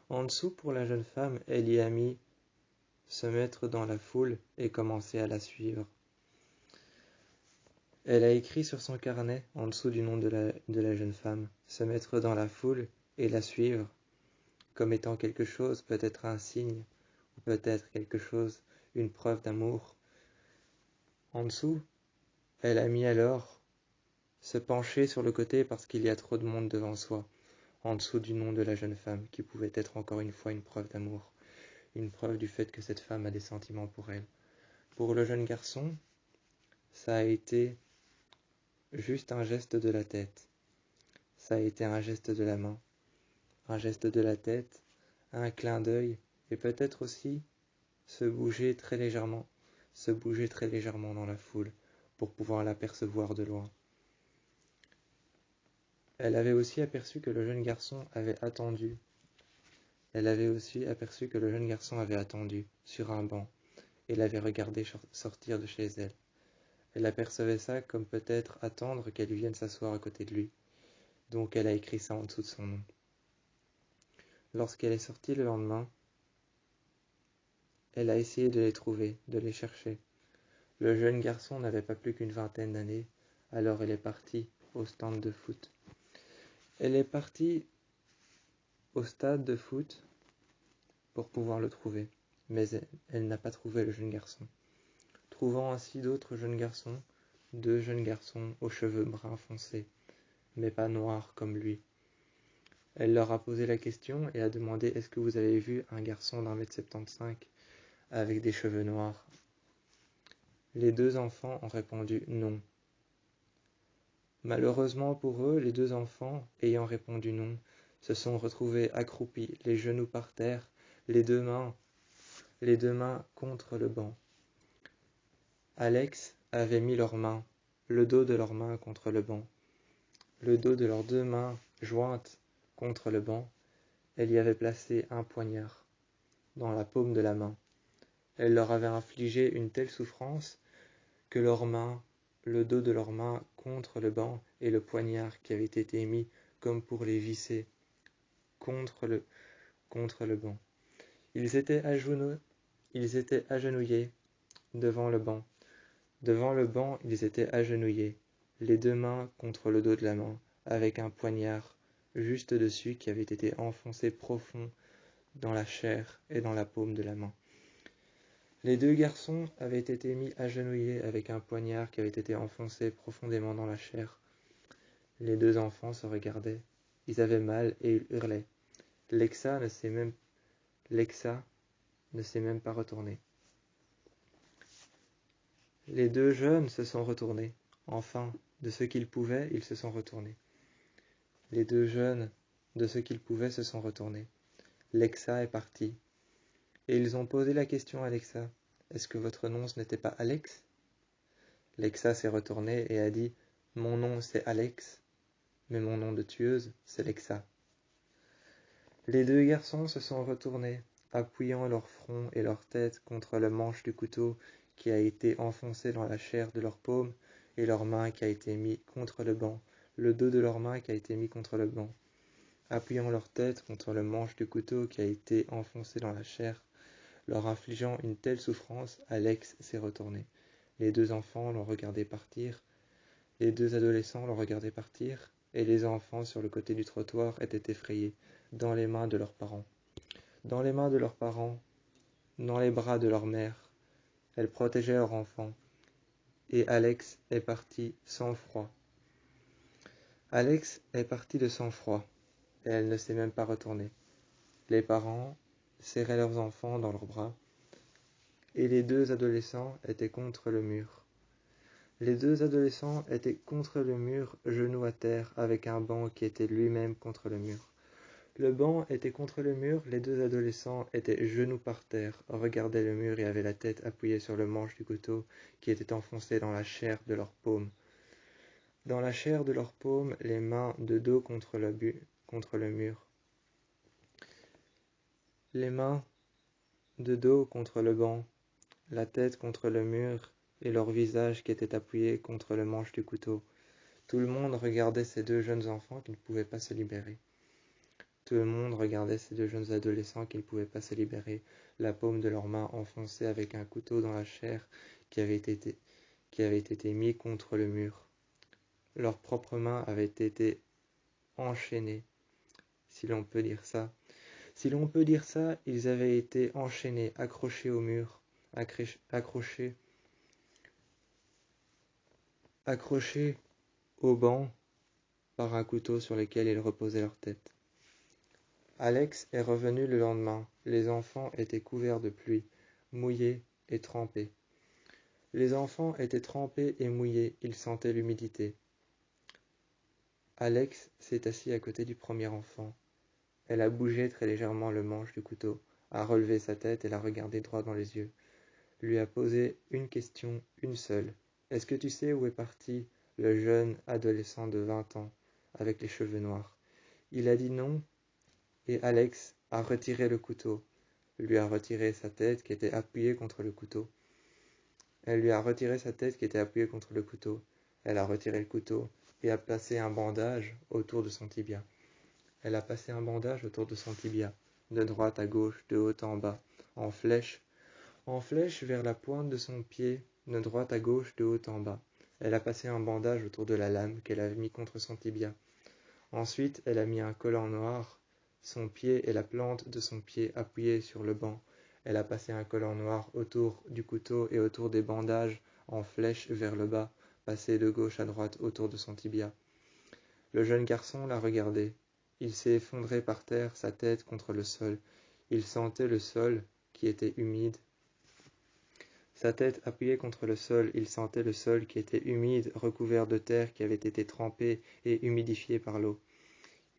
En dessous, pour la jeune femme, elle y a mis se mettre dans la foule et commencer à la suivre. Elle a écrit sur son carnet, en dessous du nom de la jeune femme, se mettre dans la foule et la suivre, comme étant quelque chose, peut-être un signe, ou peut-être quelque chose, une preuve d'amour. En dessous, Elle a mis alors se pencher sur le côté parce qu'il y a trop de monde devant soi, en dessous du nom de la jeune femme, qui pouvait être encore une fois une preuve d'amour, une preuve du fait que cette femme a des sentiments pour elle. Pour le jeune garçon, ça a été juste un geste de la tête, ça a été un geste de la main, un geste de la tête, un clin d'œil, et peut-être aussi se bouger très légèrement dans la foule, pour pouvoir l'apercevoir de loin. Elle avait aussi aperçu que le jeune garçon avait attendu. Elle avait aussi aperçu que le jeune garçon avait attendu, sur un banc, et l'avait regardé sortir de chez elle. Elle apercevait ça comme peut-être attendre qu'elle vienne s'asseoir à côté de lui. Donc elle a écrit ça en dessous de son nom. Lorsqu'elle est sortie le lendemain, elle a essayé de les trouver, de les chercher. Le jeune garçon n'avait pas plus qu'une vingtaine d'années, alors elle est partie au stand de foot. Elle est partie au stade de foot pour pouvoir le trouver, mais elle n'a pas trouvé le jeune garçon. Trouvant ainsi d'autres jeunes garçons, 2 jeunes garçons aux cheveux bruns foncés, mais pas noirs comme lui. Elle leur a posé la question et a demandé « Est-ce que vous avez vu un garçon d'1,75 m avec des cheveux noirs ?» Les 2 enfants ont répondu « Non ». Malheureusement pour eux, les 2 enfants, ayant répondu non, se sont retrouvés accroupis, les genoux par terre, les deux mains contre le banc. Alex avait mis leurs mains, le dos de leurs mains contre le banc, le dos de leurs 2 mains jointes contre le banc. Elle y avait placé un poignard dans la paume de la main. Elle leur avait infligé une telle souffrance que leurs mains, le dos de leurs mains contre le banc et le poignard qui avait été mis comme pour les visser contre le banc. Ils étaient agenouillés devant le banc. Devant le banc, ils étaient agenouillés, les 2 mains contre le dos de la main, avec un poignard juste dessus qui avait été enfoncé profond dans la chair et dans la paume de la main. Les 2 garçons avaient été mis agenouillés avec un poignard qui avait été enfoncé profondément dans la chair. Les 2 enfants se regardaient. Ils avaient mal et ils hurlaient. Lexa ne s'est même pas retournée. Les 2 jeunes se sont retournés. Enfin, de ce qu'ils pouvaient, ils se sont retournés. Les 2 jeunes, de ce qu'ils pouvaient, se sont retournés. Lexa est partie. Et ils ont posé la question à Lexa. « Est-ce que votre nom ce n'était pas Alex ?» Lexa s'est retournée et a dit « Mon nom c'est Alex, mais mon nom de tueuse c'est Lexa. » Les 2 garçons se sont retournés, appuyant leur front et leur tête contre le manche du couteau qui a été enfoncé dans la chair de leur paume et leur main qui a été mis contre le banc, le dos de leur main qui a été mis contre le banc. Appuyant leur tête contre le manche du couteau qui a été enfoncé dans la chair, leur infligeant une telle souffrance, Alex s'est retourné. Les 2 enfants l'ont regardé partir, les 2 adolescents l'ont regardé partir, et les enfants sur le côté du trottoir étaient effrayés, dans les mains de leurs parents. Dans les mains de leurs parents, dans les bras de leur mère, elles protégeaient leur enfant, et Alex est parti sans froid. Alex est parti de sang-froid, et elle ne s'est même pas retournée. Les parents serraient leurs enfants dans leurs bras, et les 2 adolescents étaient contre le mur. Les 2 adolescents étaient contre le mur, genoux à terre, avec un banc qui était lui-même contre le mur. Le banc était contre le mur, les 2 adolescents étaient genoux par terre, regardaient le mur et avaient la tête appuyée sur le manche du couteau qui était enfoncé dans la chair de leur paume. Dans la chair de leur paume, les mains de dos contre le mur. Les mains de dos contre le banc, la tête contre le mur et leur visage qui était appuyé contre le manche du couteau. Tout le monde regardait ces 2 jeunes enfants qui ne pouvaient pas se libérer. Tout le monde regardait ces 2 jeunes adolescents qui ne pouvaient pas se libérer, la paume de leurs mains enfoncée avec un couteau dans la chair qui avait été mis contre le mur. Leurs propres mains avaient été enchaînées, si l'on peut dire ça. Si l'on peut dire ça, ils avaient été enchaînés, accrochés au mur, accrochés accrochés au banc par un couteau sur lequel ils reposaient leur tête. Alex est revenu le lendemain. Les enfants étaient couverts de pluie, mouillés et trempés. Les enfants étaient trempés et mouillés, ils sentaient l'humidité. Alex s'est assis à côté du premier enfant. Elle a bougé très légèrement le manche du couteau, a relevé sa tête et l'a regardé droit dans les yeux. Lui a posé une question, une seule. Est-ce que tu sais où est parti le jeune adolescent de 20 ans, avec les cheveux noirs? Il a dit non, et Alex a retiré le couteau, lui a retiré sa tête qui était appuyée contre le couteau. Elle lui a retiré sa tête qui était appuyée contre le couteau. Elle a retiré le couteau et a placé un bandage autour de son tibia. Elle a passé un bandage autour de son tibia, de droite à gauche, de haut en bas, en flèche vers la pointe de son pied, de droite à gauche, de haut en bas. Elle a passé un bandage autour de la lame qu'elle avait mis contre son tibia. Ensuite, elle a mis un collant noir, son pied et la plante de son pied appuyés sur le banc. Elle a passé un collant noir autour du couteau et autour des bandages en flèche vers le bas, passés de gauche à droite autour de son tibia. Le jeune garçon l'a regardé. Il s'est effondré par terre, sa tête contre le sol. Il sentait le sol qui était humide. Sa tête appuyée contre le sol, il sentait le sol qui était humide, recouvert de terre qui avait été trempée et humidifiée par l'eau.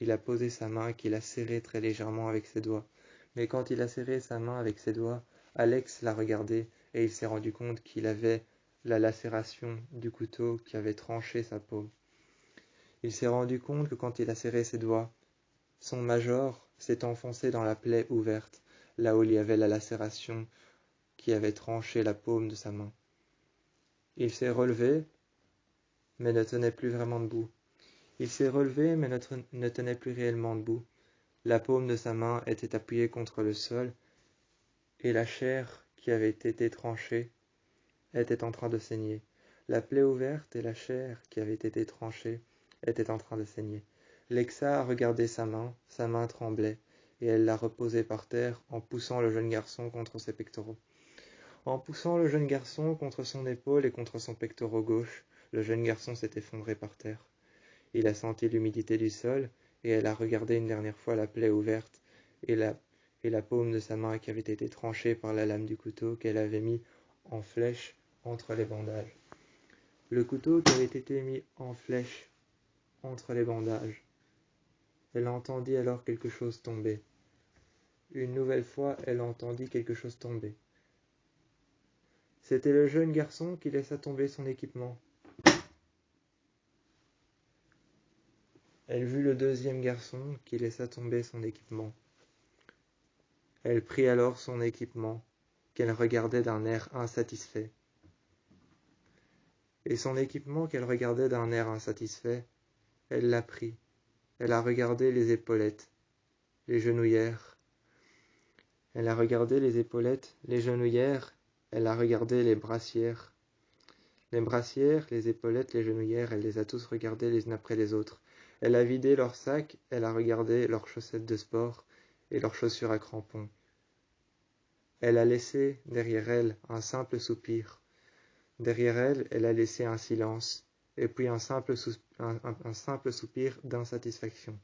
Il a posé sa main qu'il a serrée très légèrement avec ses doigts. Mais quand il a serré sa main avec ses doigts, Alex l'a regardé et il s'est rendu compte qu'il avait la lacération du couteau qui avait tranché sa paume. Il s'est rendu compte que quand il a serré ses doigts, son major s'est enfoncé dans la plaie ouverte, là où il y avait la lacération qui avait tranché la paume de sa main. Il s'est relevé, mais ne tenait plus vraiment debout. Il s'est relevé, mais ne tenait plus réellement debout. La paume de sa main était appuyée contre le sol, et la chair qui avait été tranchée était en train de saigner. La plaie ouverte et la chair qui avait été tranchée étaient en train de saigner. Lexa a regardé sa main tremblait, et elle l'a reposée par terre en poussant le jeune garçon contre ses pectoraux. En poussant le jeune garçon contre son épaule et contre son pectoral gauche, le jeune garçon s'est effondré par terre. Il a senti l'humidité du sol, et elle a regardé une dernière fois la plaie ouverte et la paume de sa main qui avait été tranchée par la lame du couteau qu'elle avait mis en flèche entre les bandages. Le couteau qui avait été mis en flèche entre les bandages. Elle entendit alors quelque chose tomber. Une nouvelle fois, elle entendit quelque chose tomber. C'était le jeune garçon qui laissa tomber son équipement. Elle vit le deuxième garçon qui laissa tomber son équipement. Elle prit alors son équipement, qu'elle regardait d'un air insatisfait. Et son équipement qu'elle regardait d'un air insatisfait, elle l'a pris. Elle a regardé les épaulettes, les genouillères. Elle a regardé les épaulettes, les genouillères. Elle a regardé les brassières. Les brassières, les épaulettes, les genouillères, elle les a tous regardées les unes après les autres. Elle a vidé leur sac, elle a regardé leurs chaussettes de sport et leurs chaussures à crampons. Elle a laissé derrière elle un simple soupir. Derrière elle, elle a laissé un silence, et puis un simple soupir d'insatisfaction.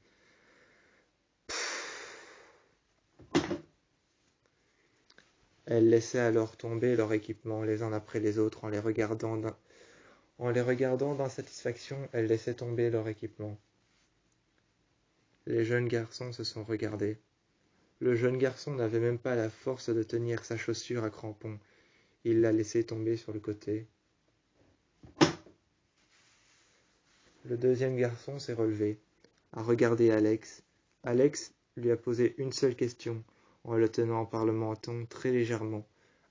Elle laissait alors tomber leur équipement les uns après les autres en les regardant d'insatisfaction, elle laissait tomber leur équipement. Les jeunes garçons se sont regardés. Le jeune garçon n'avait même pas la force de tenir sa chaussure à crampons. Il l'a laissée tomber sur le côté. Le deuxième garçon s'est relevé, a regardé Alex. Alex lui a posé une seule question, en le tenant par le menton très légèrement,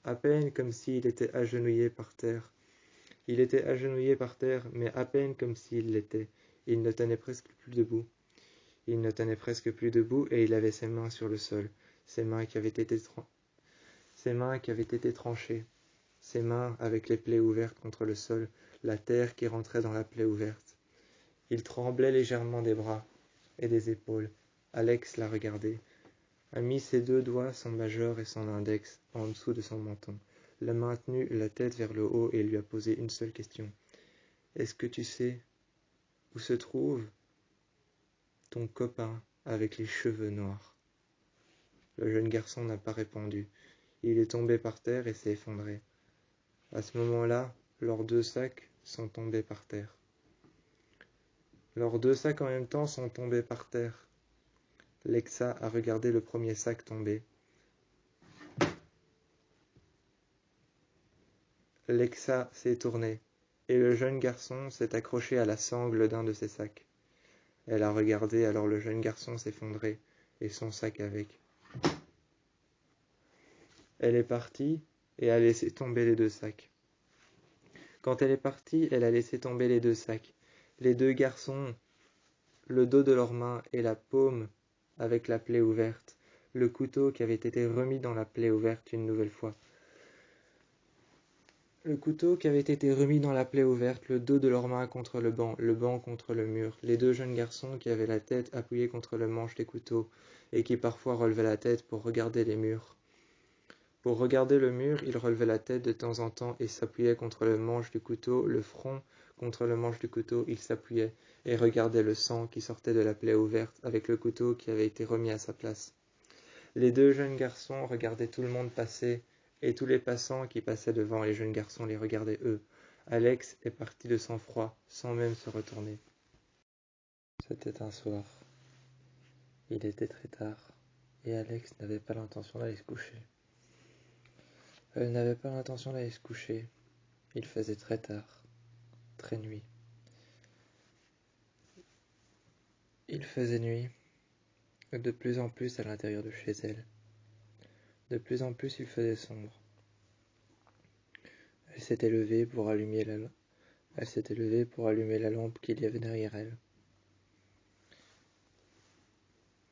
à peine comme s'il était agenouillé par terre. Il était agenouillé par terre, mais à peine comme s'il l'était. Il ne tenait presque plus debout. Il ne tenait presque plus debout et il avait ses mains sur le sol, ses mains qui avaient été tranchées, ses mains avec les plaies ouvertes contre le sol, la terre qui rentrait dans la plaie ouverte. Il tremblait légèrement des bras et des épaules. Alex l'a regardé, a mis ses deux doigts, son majeur et son index, en dessous de son menton, l'a maintenu la tête vers le haut et lui a posé une seule question. est-ce que tu sais où se trouve ton copain avec les cheveux noirs? Le jeune garçon n'a pas répondu. Il est tombé par terre et s'est effondré. À ce moment-là, leurs 2 sacs sont tombés par terre. Leurs 2 sacs en même temps sont tombés par terre. Lexa a regardé le premier sac tomber. Lexa s'est tournée, et le jeune garçon s'est accroché à la sangle d'un de ses sacs. Elle a regardé alors le jeune garçon s'effondrer, et son sac avec. Elle est partie, et a laissé tomber les 2 sacs. Quand elle est partie, elle a laissé tomber les 2 sacs. Les 2 garçons, le dos de leurs mains et la paume avec la plaie ouverte, le couteau qui avait été remis dans la plaie ouverte une nouvelle fois. Le couteau qui avait été remis dans la plaie ouverte, le dos de leurs mains contre le banc contre le mur, les 2 jeunes garçons qui avaient la tête appuyée contre le manche des couteaux et qui parfois relevaient la tête pour regarder les murs. Pour regarder le mur, ils relevaient la tête de temps en temps et s'appuyaient contre le manche du couteau, le front contre le manche du couteau, ils s'appuyaient et regardaient le sang qui sortait de la plaie ouverte avec le couteau qui avait été remis à sa place. Les 2 jeunes garçons regardaient tout le monde passer, et tous les passants qui passaient devant les jeunes garçons les regardaient eux. Alex est parti de sang-froid, sans même se retourner. C'était un soir. Il était très tard, et Alex n'avait pas l'intention d'aller se coucher. Elle n'avait pas l'intention d'aller se coucher. Il faisait très tard, très nuit. Il faisait nuit, de plus en plus à l'intérieur de chez elle. De plus en plus il faisait sombre. Elle s'était levée pour allumer la lampe qu'il y avait derrière elle.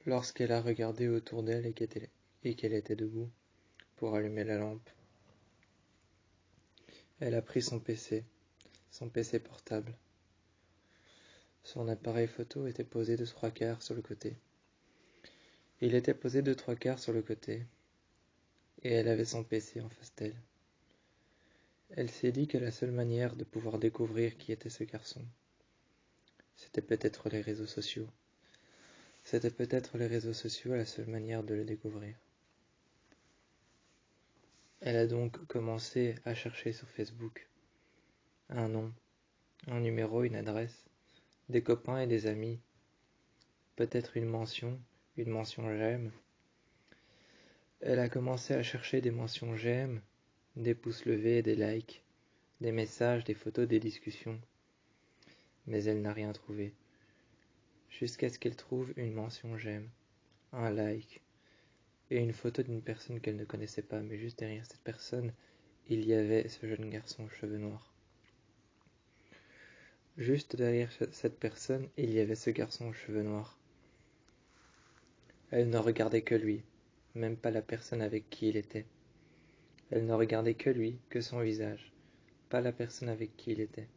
Lorsqu'elle a regardé autour d'elle et qu'elle était debout pour allumer la lampe, elle a pris son PC portable. Son appareil photo était posé de 3/4 sur le côté. Il était posé de 3/4 sur le côté, et elle avait son PC en face d'elle. Elle s'est dit que la seule manière de pouvoir découvrir qui était ce garçon, c'était peut-être les réseaux sociaux. C'était peut-être les réseaux sociaux la seule manière de le découvrir. Elle a donc commencé à chercher sur Facebook un nom, un numéro, une adresse, des copains et des amis, peut-être une mention j'aime. Elle a commencé à chercher des mentions j'aime, des pouces levés, des likes, des messages, des photos, des discussions. Mais elle n'a rien trouvé. Jusqu'à ce qu'elle trouve une mention j'aime, un like, et une photo d'une personne qu'elle ne connaissait pas, mais juste derrière cette personne, il y avait ce jeune garçon aux cheveux noirs. Juste derrière cette personne, il y avait ce garçon aux cheveux noirs. Elle ne regardait que lui, même pas la personne avec qui il était. Elle ne regardait que lui, que son visage, pas la personne avec qui il était.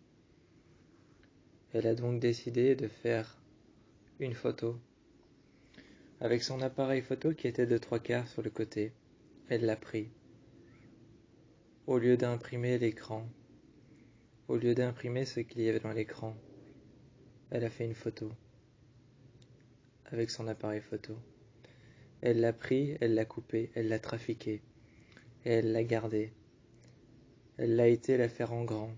Elle a donc décidé de faire une photo. Avec son appareil photo qui était de 3/4 sur le côté, elle l'a pris. Au lieu d'imprimer l'écran, au lieu d'imprimer ce qu'il y avait dans l'écran, elle a fait une photo avec son appareil photo. Elle l'a pris, elle l'a coupé, elle l'a trafiqué, et elle l'a gardé. Elle l'a été la faire en grand.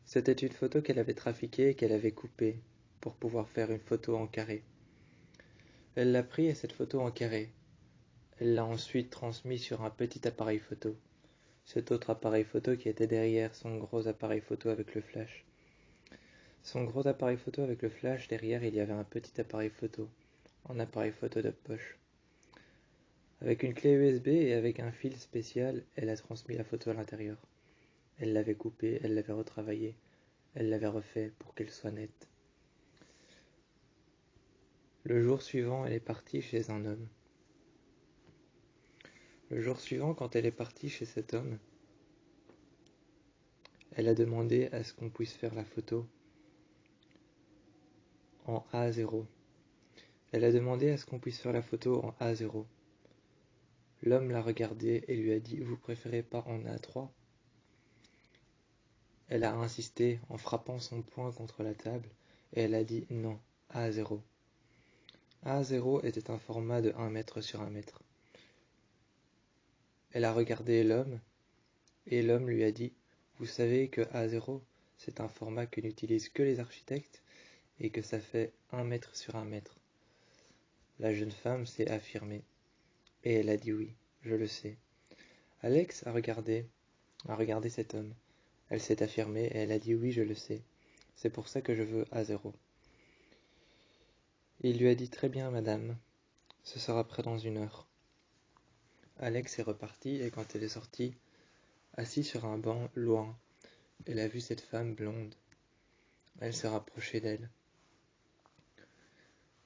C'était une photo qu'elle avait trafiquée et qu'elle avait coupée pour pouvoir faire une photo en carré. Elle l'a pris et cette photo en carré. Elle l'a ensuite transmis sur un petit appareil photo. Cet autre appareil photo qui était derrière son gros appareil photo avec le flash. Son gros appareil photo avec le flash, derrière il y avait un petit appareil photo, un appareil photo de poche. Avec une clé USB et avec un fil spécial, elle a transmis la photo à l'intérieur. Elle l'avait coupée, elle l'avait retravaillée, elle l'avait refait pour qu'elle soit nette. Le jour suivant, elle est partie chez un homme. Le jour suivant, quand elle est partie chez cet homme, elle a demandé à ce qu'on puisse faire la photo en A0. Elle a demandé à ce qu'on puisse faire la photo en A0. L'homme l'a regardée et lui a dit « Vous préférez pas en A3 ?» Elle a insisté en frappant son poing contre la table, et elle a dit non, A0. A0 était un format de 1 mètre sur 1 mètre. Elle a regardé l'homme, et l'homme lui a dit « Vous savez que A0, c'est un format que n'utilisent que les architectes, et que ça fait 1 mètre sur 1 mètre. » La jeune femme s'est affirmée, et elle a dit « Oui, je le sais. » Alex a regardé cet homme. Elle s'est affirmée, et elle a dit « Oui, je le sais. C'est pour ça que je veux A0. » Il lui a dit « Très bien, madame. Ce sera prêt dans 1 heure. » Alex est reparti, et quand elle est sortie, assise sur un banc loin, elle a vu cette femme blonde. Elle s'est rapprochée d'elle.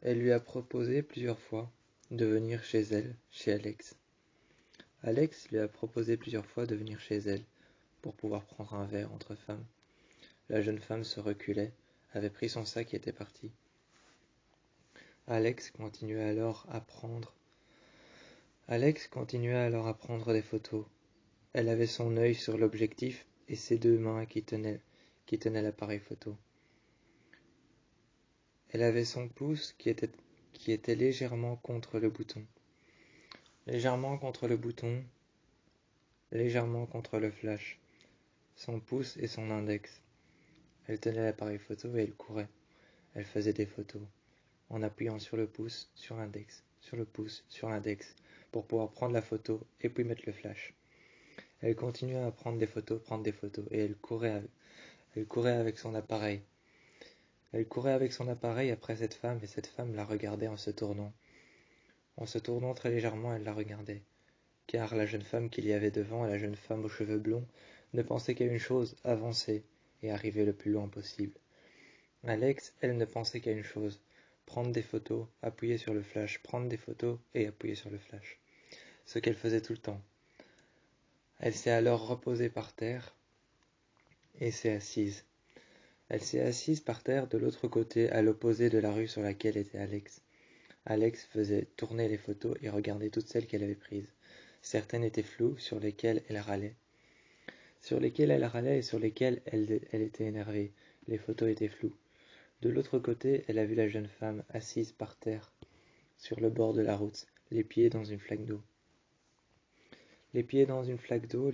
Elle lui a proposé plusieurs fois de venir chez elle, chez Alex. Alex lui a proposé plusieurs fois de venir chez elle pour pouvoir prendre un verre entre femmes. La jeune femme se reculait, avait pris son sac et était partie. Alex continuait alors à prendre des photos. Elle avait son œil sur l'objectif et ses 2 mains qui tenaient l'appareil photo. Elle avait son pouce qui était légèrement contre le bouton. Légèrement contre le flash. Son pouce et son index. Elle tenait l'appareil photo et elle courait. Elle faisait des photos, en appuyant sur le pouce, sur l'index, sur le pouce, sur l'index, pour pouvoir prendre la photo et puis mettre le flash. Elle continuait à prendre des photos, et elle courait avec son appareil. Elle courait avec son appareil après cette femme, et cette femme la regardait en se tournant. En se tournant très légèrement, elle la regardait. Car la jeune femme qu'il y avait devant, la jeune femme aux cheveux blonds, ne pensait qu'à une chose, avancer et arriver le plus loin possible. Alex, elle ne pensait qu'à une chose, prendre des photos, appuyer sur le flash, prendre des photos et appuyer sur le flash. Ce qu'elle faisait tout le temps. Elle s'est alors reposée par terre et s'est assise. Elle s'est assise par terre de l'autre côté, à l'opposé de la rue sur laquelle était Alex. Alex faisait tourner les photos et regardait toutes celles qu'elle avait prises. Certaines étaient floues, sur lesquelles elle râlait. Et sur lesquelles elle était énervée. Les photos étaient floues. De l'autre côté, elle a vu la jeune femme assise par terre, sur le bord de la route, les pieds dans une flaque d'eau. Les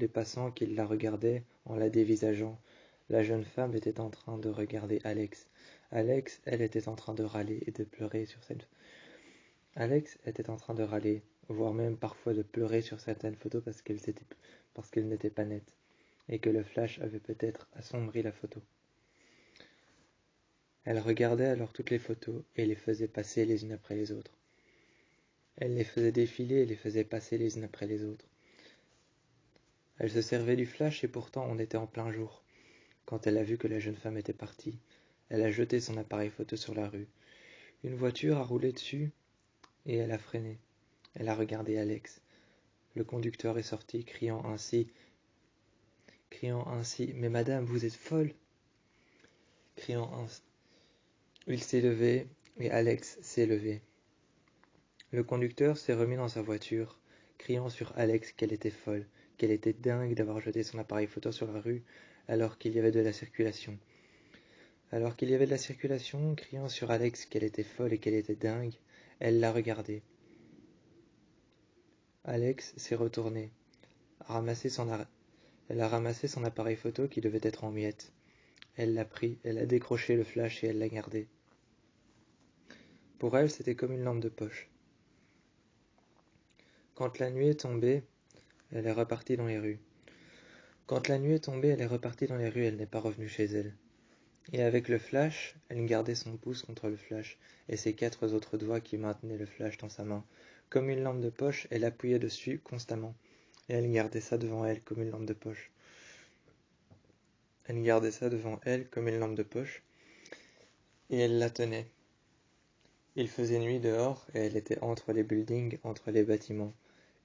passants qui la regardaient en la dévisageant. La jeune femme était en train de regarder Alex. Alex, elle était en train de râler et de pleurer sur cette... Alex était en train de râler, voire même parfois de pleurer sur certaines photos parce qu'elles n'étaient pas nettes, et que le flash avait peut-être assombri la photo. Elle regardait alors toutes les photos et les faisait passer les unes après les autres. Elle les faisait défiler et les faisait passer les unes après les autres. Elle se servait du flash et pourtant on était en plein jour. Quand elle a vu que la jeune femme était partie, elle a jeté son appareil photo sur la rue. Une voiture a roulé dessus et elle a freiné. Elle a regardé Alex. Le conducteur est sorti, criant ainsi, « Mais madame, vous êtes folle !» Criant ainsi. Il s'est levé et Alex s'est levé. Le conducteur s'est remis dans sa voiture, criant sur Alex qu'elle était folle, qu'elle était dingue d'avoir jeté son appareil photo sur la rue alors qu'il y avait de la circulation. Criant sur Alex qu'elle était folle et qu'elle était dingue, elle l'a regardé. Alex s'est retourné, elle a ramassé son appareil photo qui devait être en miettes. Elle l'a pris, elle a décroché le flash et elle l'a gardé. Pour elle, c'était comme une lampe de poche. Quand la nuit est tombée, elle est repartie dans les rues. Elle n'est pas revenue chez elle. Et avec le flash, elle gardait son pouce contre le flash, et ses 4 autres doigts qui maintenaient le flash dans sa main. Comme une lampe de poche, elle appuyait dessus constamment, et elle gardait ça devant elle comme une lampe de poche. Et elle la tenait. Il faisait nuit dehors, et elle était entre les buildings, entre les bâtiments,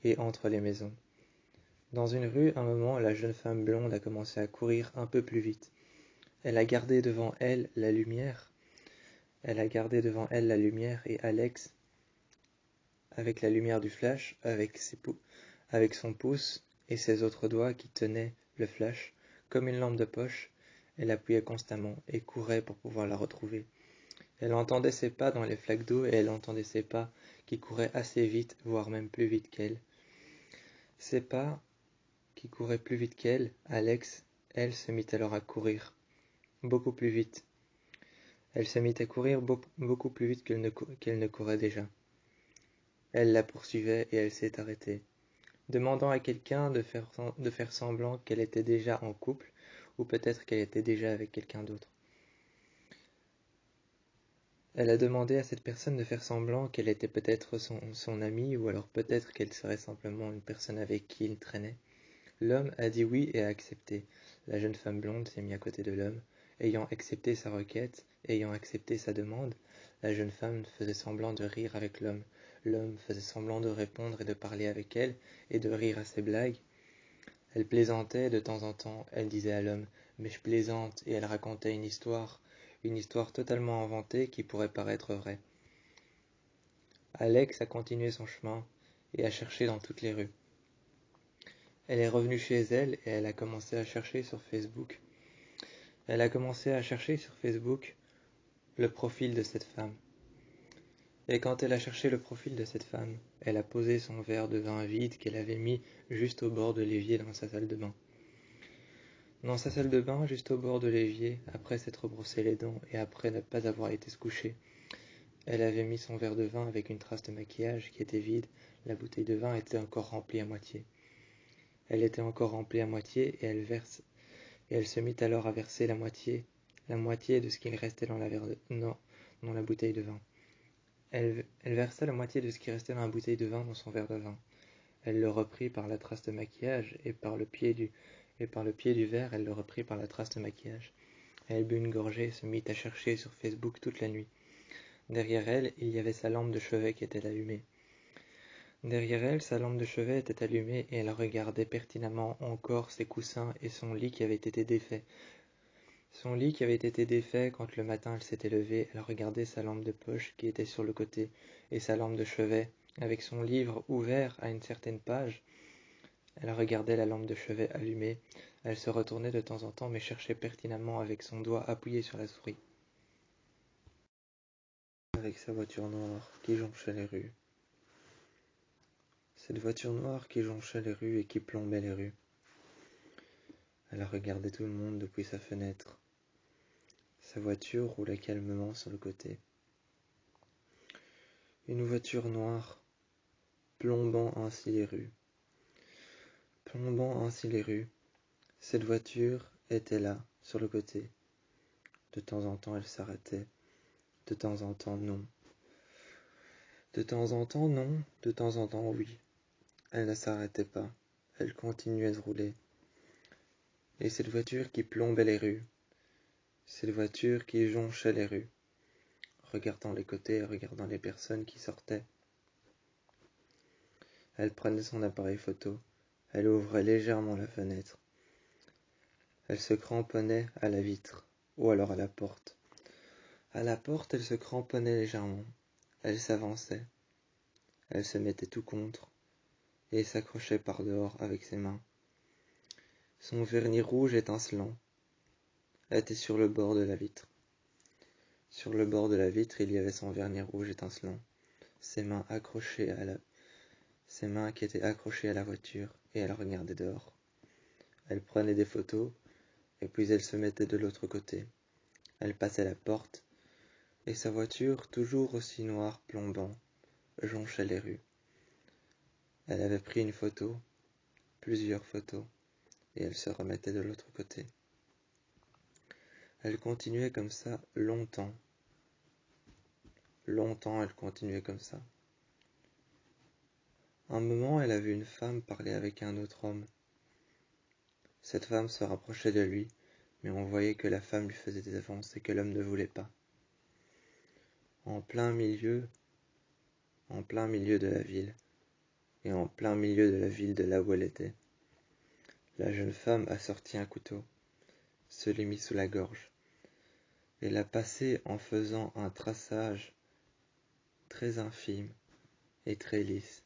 et entre les maisons. Dans une rue, un moment, la jeune femme blonde a commencé à courir un peu plus vite. Elle a gardé devant elle la lumière. Et Alex, avec la lumière du flash, avec son pouce et ses autres doigts qui tenaient le flash, comme une lampe de poche, Elle appuyait constamment et courait pour pouvoir la retrouver. Elle entendait ses pas dans les flaques d'eau et elle entendait ses pas qui couraient assez vite, voire même plus vite qu'elle. Ses pas qui couraient plus vite qu'elle, Alex, elle se mit alors à courir, beaucoup plus vite. Elle se mit à courir beaucoup plus vite qu'elle ne courait déjà. Elle la poursuivait et elle s'est arrêtée, demandant à quelqu'un de faire semblant qu'elle était déjà en couple, ou peut-être qu'elle était déjà avec quelqu'un d'autre. Elle a demandé à cette personne de faire semblant qu'elle était peut-être son amie, ou alors peut-être qu'elle serait simplement une personne avec qui il traînait. L'homme a dit oui et a accepté. La jeune femme blonde s'est mise à côté de l'homme. Ayant accepté sa requête, ayant accepté sa demande, la jeune femme faisait semblant de rire avec l'homme. L'homme faisait semblant de répondre et de parler avec elle, et de rire à ses blagues. Elle plaisantait de temps en temps, elle disait à l'homme « mais je plaisante » et elle racontait une histoire totalement inventée qui pourrait paraître vraie. Alex a continué son chemin et a cherché dans toutes les rues. Elle est revenue chez elle et elle a commencé à chercher sur Facebook. Elle a commencé à chercher sur Facebook le profil de cette femme. Et quand elle a cherché le profil de cette femme, elle a posé son verre de vin vide qu'elle avait mis juste au bord de l'évier dans sa salle de bain. Dans sa salle de bain, juste au bord de l'évier, après s'être brossé les dents et après ne pas avoir été se coucher, elle avait mis son verre de vin avec une trace de maquillage qui était vide. La bouteille de vin était encore remplie à moitié. Elle était encore remplie à moitié et elle se mit alors à verser la moitié de ce qu'il restait dans la bouteille de vin. Elle versa la moitié de ce qui restait dans la bouteille de vin dans son verre de vin. Elle le reprit par la trace de maquillage et par le pied du verre, elle le reprit par la trace de maquillage. Elle but une gorgée et se mit à chercher sur Facebook toute la nuit. Derrière elle, il y avait sa lampe de chevet qui était allumée. Derrière elle, sa lampe de chevet était allumée et elle regardait pertinemment encore ses coussins et son lit qui avait été défait. Son lit qui avait été défait quand le matin elle s'était levée, elle regardait sa lampe de poche qui était sur le côté et sa lampe de chevet avec son livre ouvert à une certaine page. Elle regardait la lampe de chevet allumée, elle se retournait de temps en temps mais cherchait pertinemment avec son doigt appuyé sur la souris. Avec sa voiture noire qui jonchait les rues. Cette voiture noire qui jonchait les rues et qui plombait les rues. Elle regardait tout le monde depuis sa fenêtre. Sa voiture roulait calmement sur le côté. Une voiture noire, plombant ainsi les rues. Plombant ainsi les rues, cette voiture était là, sur le côté. De temps en temps, elle s'arrêtait. De temps en temps, non. De temps en temps, non. De temps en temps, oui. Elle ne s'arrêtait pas. Elle continuait de rouler. Et cette voiture qui plombait les rues, cette voiture qui jonchait les rues, regardant les côtés, regardant les personnes qui sortaient. Elle prenait son appareil photo, elle ouvrait légèrement la fenêtre. Elle se cramponnait à la vitre, ou alors à la porte. À la porte, elle se cramponnait légèrement. Elle s'avançait. Elle se mettait tout contre, et s'accrochait par dehors avec ses mains. Son vernis rouge étincelant était sur le bord de la vitre. Sur le bord de la vitre, il y avait son vernis rouge étincelant, ses mains qui étaient accrochées à la voiture, et elle regardait dehors. Elle prenait des photos, et puis elle se mettait de l'autre côté. Elle passait la porte, et sa voiture, toujours aussi noire plombant, jonchait les rues. Elle avait pris une photo, plusieurs photos, et elle se remettait de l'autre côté. Elle continuait comme ça longtemps. Longtemps, elle continuait comme ça. Un moment, elle a vu une femme parler avec un autre homme. Cette femme se rapprochait de lui, mais on voyait que la femme lui faisait des avances et que l'homme ne voulait pas. En plein milieu de la ville, et en plein milieu de la ville de là où elle était, la jeune femme a sorti un couteau, se l'est mis sous la gorge, et l'a passé en faisant un traçage très infime et très lisse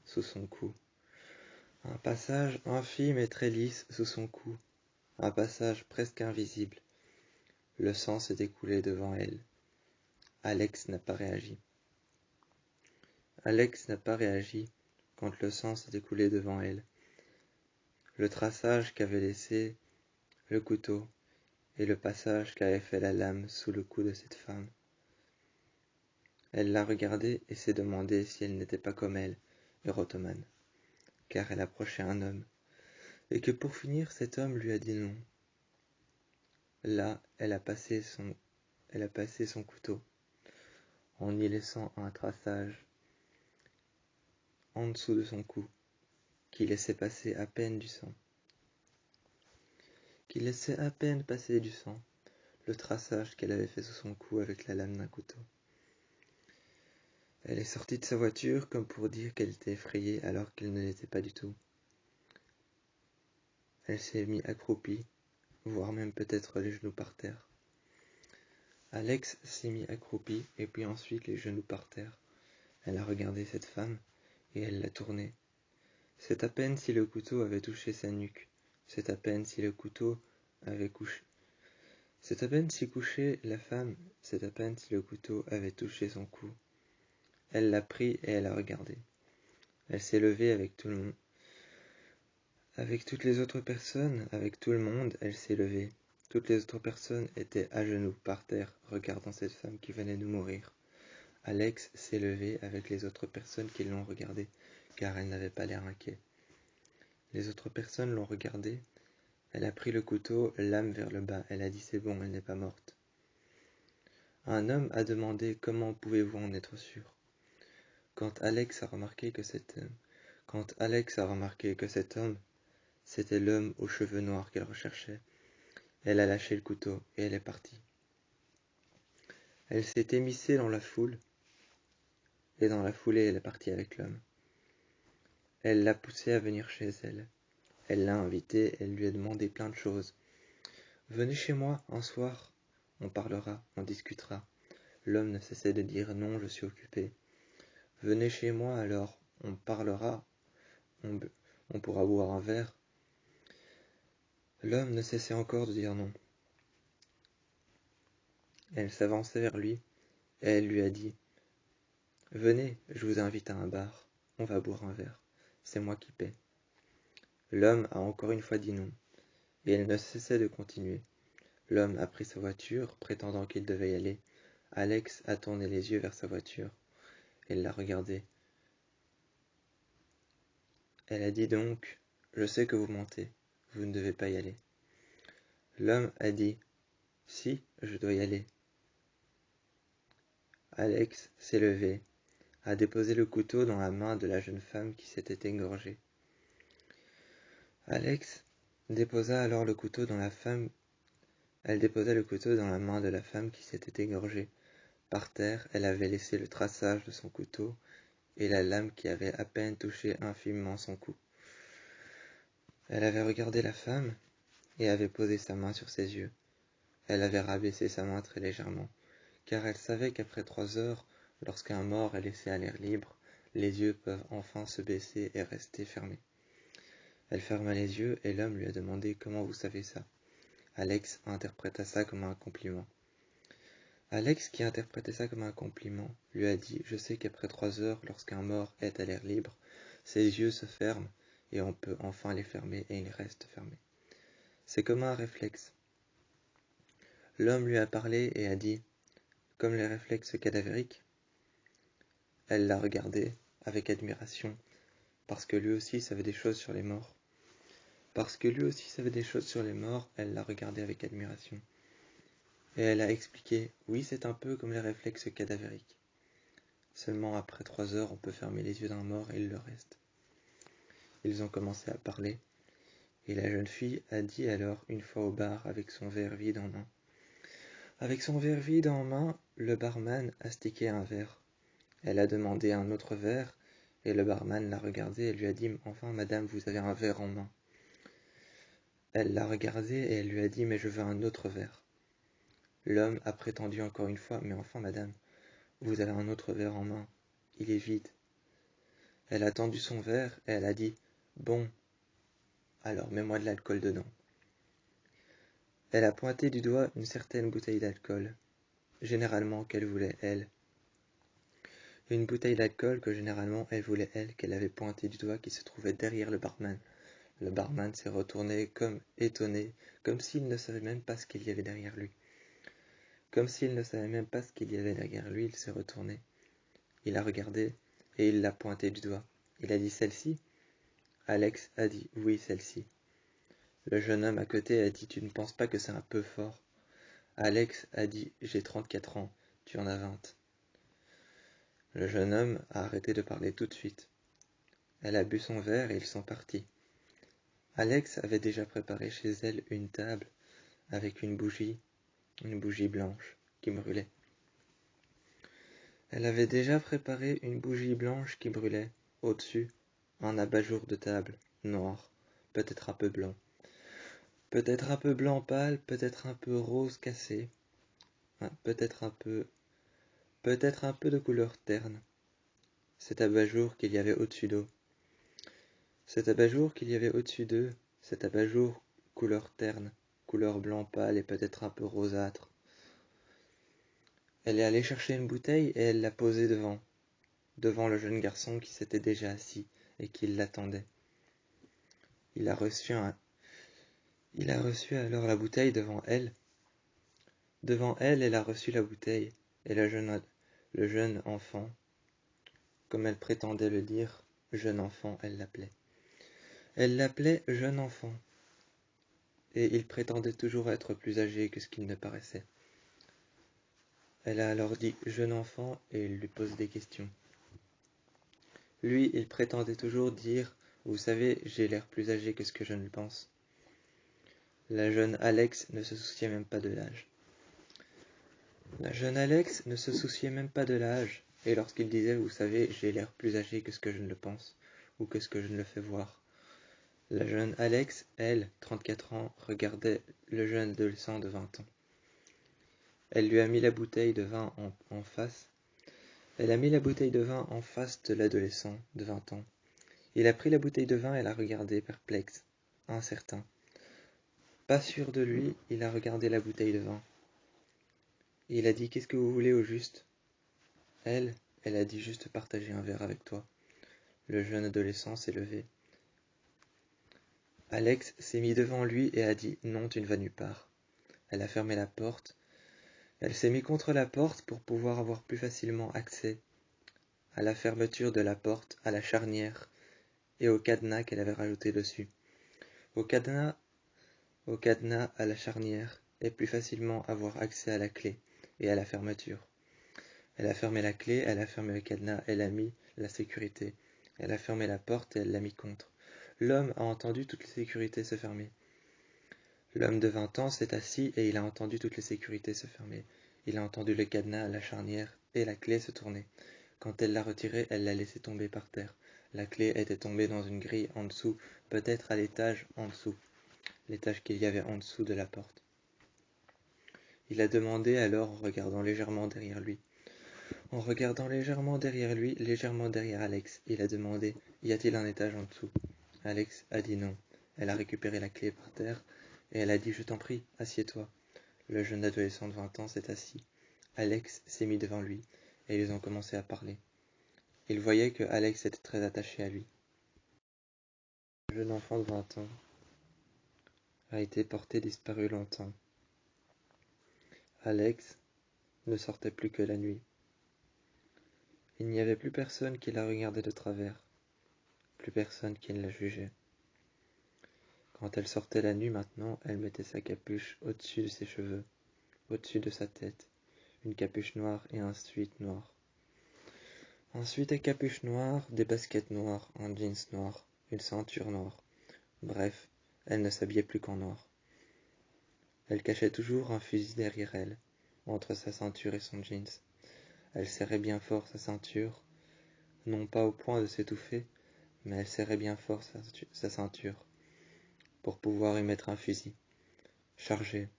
sous son cou. Un passage infime et très lisse sous son cou, un passage presque invisible. Le sang s'est écoulé devant elle. Alex n'a pas réagi. Alex n'a pas réagi quand le sang s'est écoulé devant elle. Le traçage qu'avait laissé le couteau et le passage qu'avait fait la lame sous le cou de cette femme. Elle l'a regardé et s'est demandé si elle n'était pas comme elle, érotomane, car elle approchait un homme, et que pour finir cet homme lui a dit non. Là, elle a passé son couteau, en y laissant un traçage en dessous de son cou, qui laissait passer à peine du sang. Le traçage qu'elle avait fait sous son cou avec la lame d'un couteau. Elle est sortie de sa voiture comme pour dire qu'elle était effrayée alors qu'elle ne l'était pas du tout. Elle s'est mise accroupie, voire même peut-être les genoux par terre. Alex s'est mis accroupi et puis ensuite les genoux par terre. Elle a regardé cette femme et elle l'a tournée. C'est à peine si le couteau avait touché sa nuque. C'est à peine si le couteau avait couché. C'est à peine si couché la femme. C'est à peine si le couteau avait touché son cou. Elle l'a pris et elle a regardé. Elle s'est levée avec tout le monde. Avec toutes les autres personnes, avec tout le monde, elle s'est levée. Toutes les autres personnes étaient à genoux, par terre, regardant cette femme qui venait de mourir. Alex s'est levé avec les autres personnes qui l'ont regardée, car elle n'avait pas l'air inquiet. Les autres personnes l'ont regardée. Elle a pris le couteau, l'âme vers le bas. Elle a dit c'est bon, elle n'est pas morte. Un homme a demandé comment pouvez-vous en être sûr. Quand Alex a remarqué que cet homme, c'était l'homme aux cheveux noirs qu'elle recherchait, elle a lâché le couteau et elle est partie. Elle s'est émissée dans la foule, et dans la foulée, elle est partie avec l'homme. Elle l'a poussé à venir chez elle. Elle l'a invité, elle lui a demandé plein de choses. Venez chez moi un soir, on parlera, on discutera. L'homme ne cessait de dire non, je suis occupé. Venez chez moi alors, on parlera, on pourra boire un verre. L'homme ne cessait encore de dire non. Elle s'avançait vers lui, et elle lui a dit « Venez, je vous invite à un bar, on va boire un verre, c'est moi qui paie. » L'homme a encore une fois dit non, et elle ne cessait de continuer. L'homme a pris sa voiture, prétendant qu'il devait y aller. Alex a tourné les yeux vers sa voiture. Elle l'a regardé. Elle a dit donc « Je sais que vous mentez, vous ne devez pas y aller. » L'homme a dit « Si, je dois y aller. » Alex s'est levé, a déposé le couteau dans la main de la jeune femme qui s'était égorgée. Alex déposa alors le couteau dans Elle déposa le couteau dans la main de la femme qui s'était égorgée. Par terre, elle avait laissé le traçage de son couteau et la lame qui avait à peine touché infimement son cou. Elle avait regardé la femme et avait posé sa main sur ses yeux. Elle avait rabaissé sa main très légèrement, car elle savait qu'après 3 heures, lorsqu'un mort est laissé à l'air libre, les yeux peuvent enfin se baisser et rester fermés. Elle ferma les yeux et l'homme lui a demandé « Comment vous savez ça ?» Alex interpréta ça comme un compliment. Alex, qui interprétait ça comme un compliment, lui a dit « Je sais qu'après 3 heures, lorsqu'un mort est à l'air libre, ses yeux se ferment et on peut enfin les fermer et ils restent fermés. C'est comme un réflexe. » L'homme lui a parlé et a dit « Comme les réflexes cadavériques ?» Elle l'a regardé avec admiration, parce que lui aussi savait des choses sur les morts. Elle l'a regardé avec admiration. Et elle a expliqué « Oui, c'est un peu comme les réflexes cadavériques. Seulement après 3 heures, on peut fermer les yeux d'un mort et il le reste. » Ils ont commencé à parler, et la jeune fille a dit alors une fois au bar avec son verre vide en main. Avec son verre vide en main, le barman a stické un verre. Elle a demandé un autre verre, et le barman l'a regardée et lui a dit « Enfin, madame, vous avez un verre en main. » Elle l'a regardée et elle lui a dit « Mais je veux un autre verre. » L'homme a prétendu encore une fois « Mais enfin, madame, vous avez un autre verre en main. Il est vide. » Elle a tendu son verre et elle a dit « Bon, alors mets-moi de l'alcool dedans. » Elle a pointé du doigt une certaine bouteille d'alcool, généralement qu'elle voulait elle. Une bouteille d'alcool que généralement elle voulait elle, qu'elle avait pointé du doigt qui se trouvait derrière le barman. Le barman s'est retourné comme étonné, comme s'il ne savait même pas ce qu'il y avait derrière lui. Comme s'il ne savait même pas ce qu'il y avait derrière lui, il s'est retourné. Il a regardé et il l'a pointé du doigt. Il a dit celle-ci. Alex a dit oui, celle-ci. Le jeune homme à côté a dit tu ne penses pas que c'est un peu fort? Alex a dit j'ai 34 ans, tu en as 20. Le jeune homme a arrêté de parler tout de suite. Elle a bu son verre et ils sont partis. Alex avait déjà préparé chez elle une table avec une bougie blanche qui brûlait. Elle avait déjà préparé une bougie blanche qui brûlait. Au-dessus, un abat-jour de table, noir, peut-être un peu blanc. Peut-être un peu blanc pâle, peut-être un peu rose cassé, peut-être un peu de couleur terne. Cet abat-jour qu'il y avait au-dessus d'eux. Cet abat-jour qu'il y avait au-dessus d'eux, cet abat-jour couleur terne, couleur blanc pâle et peut-être un peu rosâtre. Elle est allée chercher une bouteille et elle l'a posée devant le jeune garçon qui s'était déjà assis et qui l'attendait. Il a reçu alors la bouteille devant elle. Devant elle, elle a reçu la bouteille, et le jeune enfant, comme elle prétendait le dire, jeune enfant, elle l'appelait. Elle l'appelait jeune enfant, et il prétendait toujours être plus âgé que ce qu'il ne paraissait. Elle a alors dit jeune enfant, et il lui pose des questions. Lui, il prétendait toujours dire vous savez, j'ai l'air plus âgé que ce que je ne le pense. La jeune Alex ne se souciait même pas de l'âge. La jeune Alex ne se souciait même pas de l'âge, et lorsqu'il disait vous savez, j'ai l'air plus âgé que ce que je ne le pense, ou que ce que je ne le fais voir. La jeune Alex, elle, 34 ans, regardait le jeune adolescent de 20 ans. Elle lui a mis la bouteille de vin en face. Elle a mis la bouteille de vin en face de l'adolescent de 20 ans. Il a pris la bouteille de vin et l'a regardé perplexe, incertain. Pas sûr de lui, il a regardé la bouteille de vin. Il a dit qu'est-ce que vous voulez au juste? Elle a dit juste partager un verre avec toi. Le jeune adolescent s'est levé. Alex s'est mis devant lui et a dit non, tu ne vas nulle part. Elle a fermé la porte. Elle s'est mise contre la porte pour pouvoir avoir plus facilement accès à la fermeture de la porte, à la charnière et au cadenas qu'elle avait rajouté dessus. Au cadenas, à la charnière et plus facilement avoir accès à la clé et à la fermeture. Elle a fermé la clé, elle a fermé le cadenas, elle a mis la sécurité. Elle a fermé la porte et elle l'a mis contre. L'homme a entendu toutes les sécurités se fermer. L'homme de 20 ans s'est assis et il a entendu toutes les sécurités se fermer. Il a entendu le cadenas, la charnière et la clé se tourner. Quand elle l'a retirée, elle l'a laissé tomber par terre. La clé était tombée dans une grille en dessous, peut-être à l'étage en dessous, l'étage qu'il y avait en dessous de la porte. Il a demandé alors en regardant légèrement derrière lui. En regardant légèrement derrière lui, légèrement derrière Alex, il a demandé « Y a-t-il un étage en dessous ?» Alex a dit non. Elle a récupéré la clé par terre et elle a dit « Je t'en prie, assieds-toi ». Le jeune adolescent de 20 ans s'est assis. Alex s'est mis devant lui et ils ont commencé à parler. Il voyait que Alex était très attaché à lui. Le jeune enfant de 20 ans a été porté disparu longtemps. Alex ne sortait plus que la nuit. Il n'y avait plus personne qui la regardait de travers, plus personne qui ne la jugeait. Quand elle sortait la nuit maintenant, elle mettait sa capuche au-dessus de ses cheveux, au-dessus de sa tête, une capuche noire et un sweat noir. Ensuite, une capuche noire, des baskets noires, un jeans noir, une ceinture noire. Bref, elle ne s'habillait plus qu'en noir. Elle cachait toujours un fusil derrière elle, entre sa ceinture et son jeans. Elle serrait bien fort sa ceinture, non pas au point de s'étouffer, mais elle serrait bien fort sa ceinture, pour pouvoir y mettre un fusil, chargé.